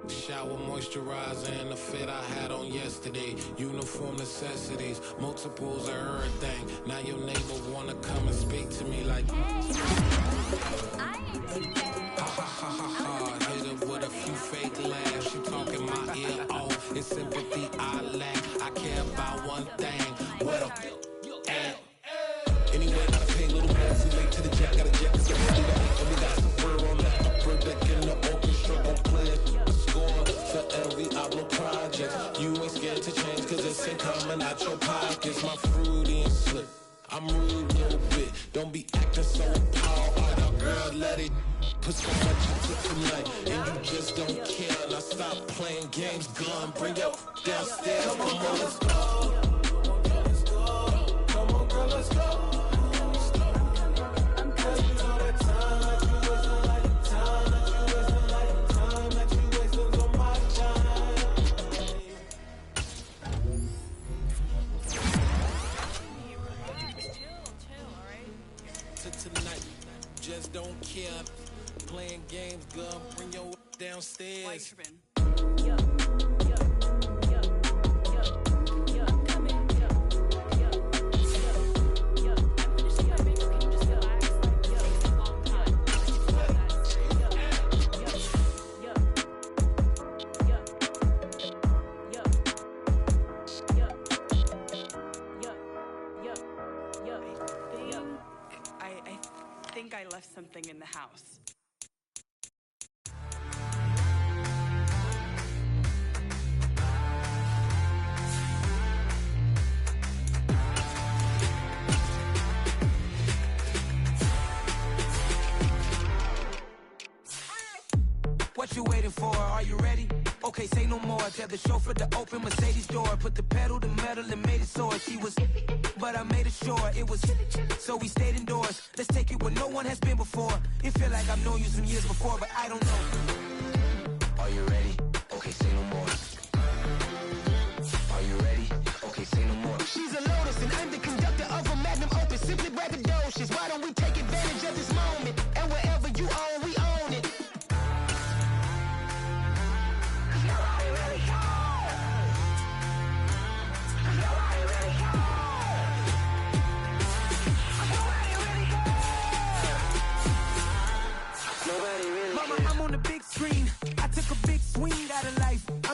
Shower, moisturizer, and the fit I had on yesterday. Uniform necessities, multiples of everything. Now your neighbor wanna come and speak to me like, I ain't too bad. ha ha ha ha ha. Hit her with a few fake laughs. She talking my ear off. It's sympathy I lack. I care about one thing. What up? Anyway, gotta pay a little more. We late to the jack, got a jack. It's gonna do that. And we got some fur on the upper deck in the orchestra. Gon' play a score for every album project. You ain't scared to change, cause it's in coming out your pockets. My fruity and slip. I'm rude a little bit. Don't be acting so power. Now, girl, let it put so much into tonight. And you just don't care. Now stop playing games, gun. Bring your downstairs. Come on, let's go. Come on, girl, let's go. Tonight, just don't care. Playing games, girl, bring your downstairs. I think I left something in the house. What you waiting for? Are you ready? Okay, say no more. Tell the chauffeur to open Mercedes door. Put the pedal to metal and made it soar. She was, but I made it sure it was. So we stayed indoors. Let's take it where no one has been before. It feel like I've known you some years before, but I don't know. Are you ready?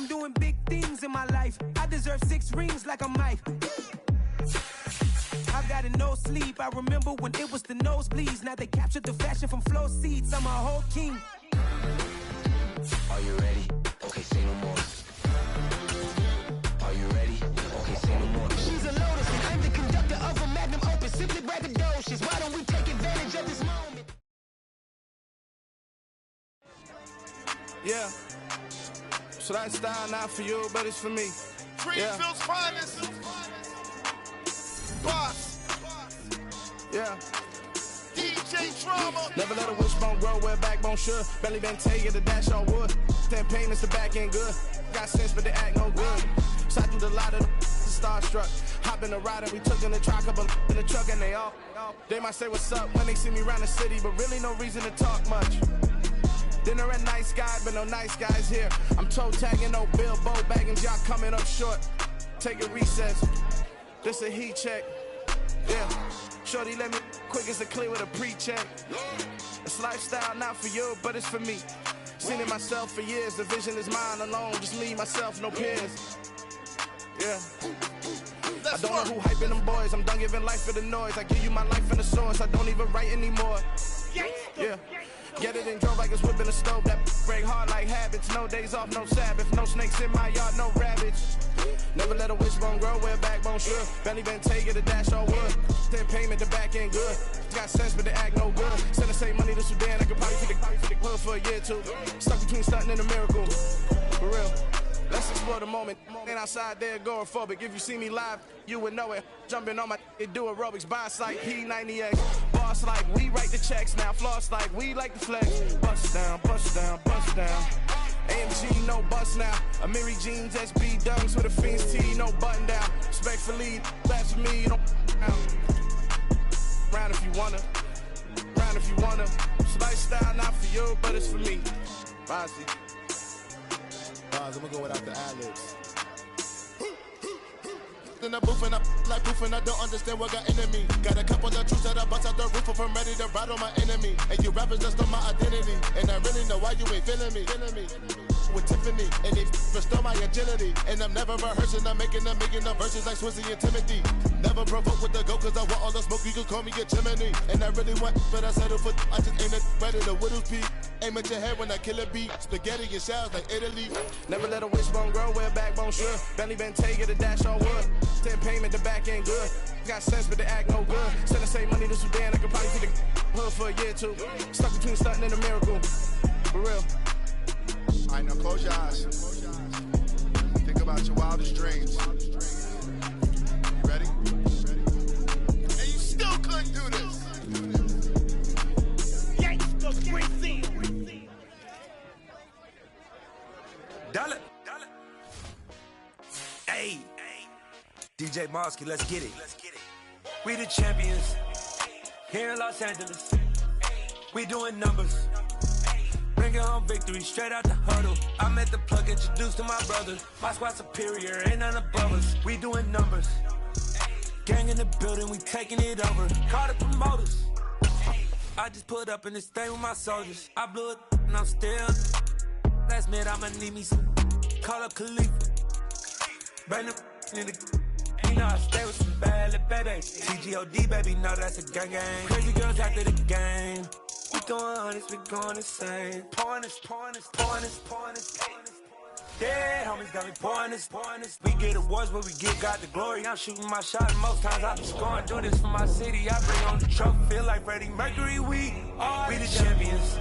I'm doing big things in my life. I deserve 6 rings like a Mike. I've got no sleep. I remember when it was the nosebleeds. Now they captured the fashion from flow seats. I'm a whole king. Are you ready? Okay, say no more. Are you ready? Okay, say no more. She's a lotus and I'm the conductor of a magnum opus. Simply braggadocious. Why don't we take advantage of this moment? Yeah. So that style not for you, but it's for me. Greenfield's finest. Boss. Yeah. DJ Drama. Never let a wishbone grow where a backbone should. Belly been taking the dash on wood. 10 payments, the back end good. Got sense, but they act no good. Shot through the lot of the starstruck. Hop in the ride and we took in the truck up in the truck and they might say what's up when they see me around the city, but really no reason to talk much. Dinner at Nice Guy, but no nice guys here. I'm toe tagging, no Bilbo bagging, y'all coming up short. Take a recess. This a heat check. Yeah. Shorty let me quick as a clear with a pre-check. It's lifestyle not for you, but it's for me. Seen it myself for years. The vision is mine alone. Just me, myself, no peers. Yeah. I don't know who hyping them boys. I'm done giving life for the noise. I give you my life in the source. I don't even write anymore. Yeah. Get it and drove like it's whipping a stove. That break hard like habits. No days off, no Sabbath. No snakes in my yard, no rabbits. Never let a wishbone grow where a backbone should. Belly been taking the dash on wood. 10 payment, the back end good. Got sense, but they act no good. Send the same money to Sudan. I could probably feed the hood for a year or two. Stuck between stunting and a miracle. For real. Let's explore the moment. Ain't outside there agoraphobic. If you see me live, you would know it. Jumping on my do aerobics. Boss like P90X. Boss like we write the checks now. Floss like we like the flex. Bust down, bust down, bust down. AMG, no bust now. Amiri jeans, SB dunks with a Fiends T, no button down. Respectfully, that's for me, you don't round if you wanna. Round if you wanna. It's lifestyle not for you, but it's for me. Bossy. I'm gonna go without the ad-libs. In the booth and I like proof and I don't understand what got into me. Got a couple of truths that I bust out the roof of. I'm ready to ride on my enemy. And you rappers just on my identity. And I really know why you ain't feeling me. With Tiffany, and they restore my agility. And I'm never rehearsing, I'm making up verses like Swizzy and Timothy. Never provoke with the go, cause I want all the smoke, you can call me a chimney. And I really want, but I settle for, I just aim at better the widow's peak. Aim at your head when I kill a beat. Spaghetti and shells like Italy. Never let a wishbone grow where a backbone should. Belly been taking the dash on wood. 10 payment, the back end good. Got sense, but they act no good. Send the same money to Sudan, I could probably feed the hood for a year or two. Stuck between stunting and a miracle. For real. Alright, now close your eyes. Think about your wildest dreams. You ready? And you still couldn't do this. Yikes, Greenfield. Dollar. Hey. DJ Mosky, let's get it. We the champions. Here in Los Angeles. We doing numbers. Bringing home victory straight out the huddle. I met the plug, introduced to my brother. My squad superior, ain't none above us. We doing numbers. Gang in the building, we taking it over. Call the promoters. I just put up in this thing with my soldiers. I blew it and I'm still. Last minute, I'ma need me some. Call up Khalifa. Bring the in the. You know I stay with some bad little baby. TGOD, baby, know that's a gang gang. Crazy girls after the game. We going honest, we going insane. Pouring this. Yeah, homies got me pouring this. We get awards, but we give God the glory. I'm shooting my shot, and most times I be scoring. Do this for my city, I bring on the trophy. Feel like Freddie Mercury, we the champions.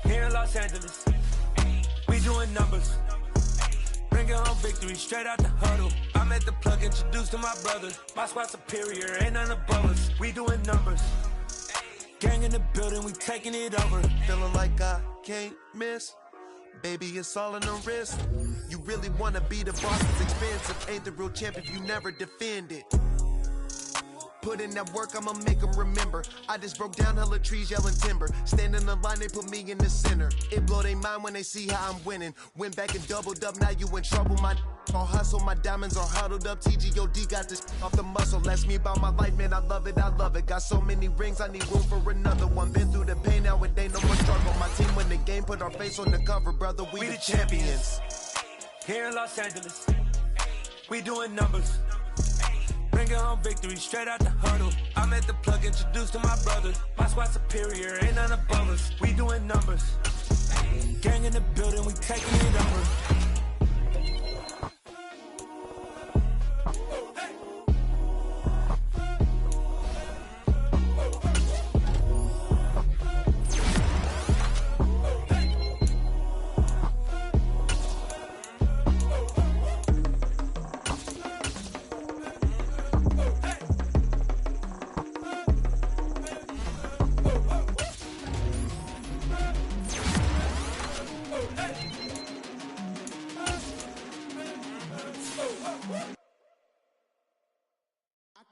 Here in Los Angeles, we doing numbers. Bringing home victory straight out the huddle. I met the plug, introduced to my brother. My squad superior, ain't none above us. We doing numbers. Gang in the building, we taking it over. Feeling like I can't miss. Baby, it's all in the wrist. You really wanna be the boss, it's expensive. Ain't the real champ if you never defend it. Put in that work, I'ma make them remember. I just broke down hella trees, yelling timber. Stand in the line, they put me in the center. It blow their mind when they see how I'm winning. Went back and doubled up, now you in trouble. My all hustle, my diamonds are huddled up. TGOD got this off the muscle. Ask me about my life, man, I love it. Got so many rings, I need room for another one. Been through the pain, now it ain't no more struggle. My team win the game, put our face on the cover, brother. We the champions. here in Los Angeles. We doing numbers. Bringing home victory straight out the huddle. I'm at the plug, introduced to my brother. My squad superior, ain't none above us. We doing numbers. Gang in the building, we taking it over.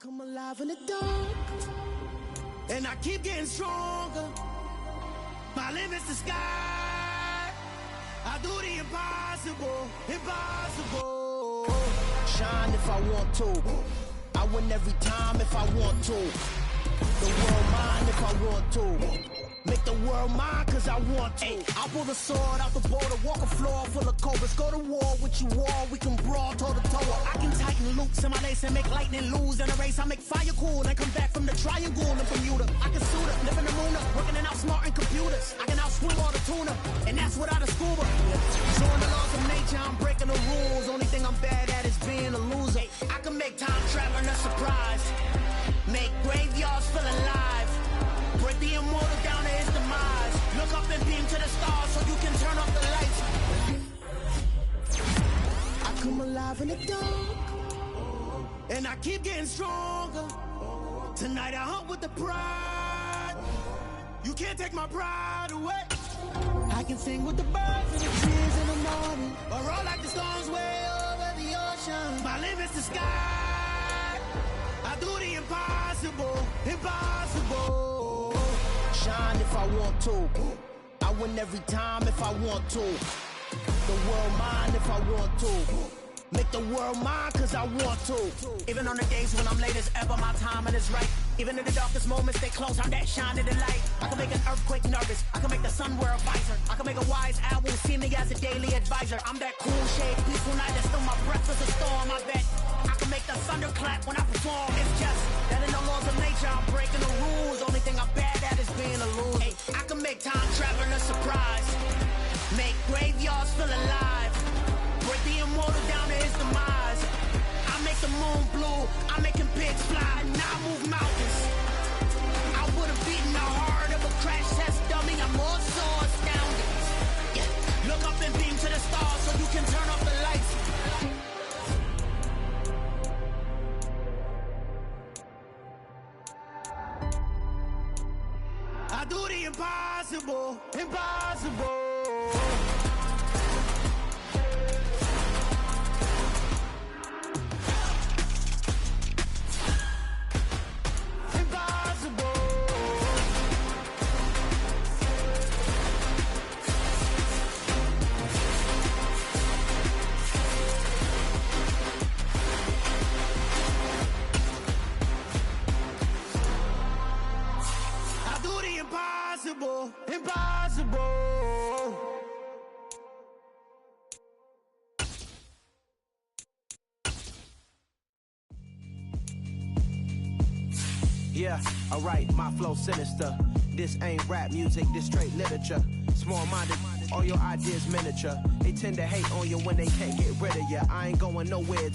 Come alive in the dark, and I keep getting stronger. My limit's the sky. I do the impossible, impossible. Shine if I want to. I win every time if I want to. The world mine if I want to. Make the world mine cause I want to. I'll pull the sword out the border, walk a floor full of cobras. Go to war with you all, we can brawl toe to toe. I can tighten loops in my lace and make lightning lose in a race. I make fire cool and come back from the triangle in Bermuda. I can suit up, live in the moon up, working and outsmarting computers. I can outswim all the tuna, and that's without a scuba. Showing the laws of nature, I'm breaking the rules. Only thing I'm bad at is being a loser. I can make time traveling a surprise. Make graveyards feel alive. Break the immortal down to his demise. Look up and beam to the stars so you can turn off the lights. I come alive in the dark, and I keep getting stronger. Tonight I hunt with the pride. You can't take my pride away. I can sing with the birds and the trees in the morning, or roll like the storms way over the ocean. My limit's the sky. I do the impossible, impossible. Shine if I want to. I win every time if I want to. The world mine if I want to. Make the world mine cause I want to. Even on the days when I'm late as ever, my timing is right. Even in the darkest moments, stay close, I'm that shine in the light. I can make an earthquake nervous, I can make the sun wear a visor. I can make a wise owl see me as a daily advisor. I'm that cool shade, peaceful night that still my breath is a storm, I bet. I can make the thunder clap when I perform. It's just that in the laws of nature, I'm breaking the rules. Only thing I'm bad at is being a loser. Hey, I can make time traveling a surprise. Make graveyards feel alive. Break the immortal down to his demise. I make the moon blue. I'm making pigs fly. Now I move mountains. I would have beaten the heart of a crash test dummy. I'm more so astounded. Yeah. Look up and beam to the stars so you can turn off the lights. I do the impossible, impossible. Impossible, impossible. Yeah, alright, my flow sinister. This ain't rap music, this straight literature. Small-minded, all your ideas miniature. They tend to hate on you when they can't get rid of you. I ain't going nowhere.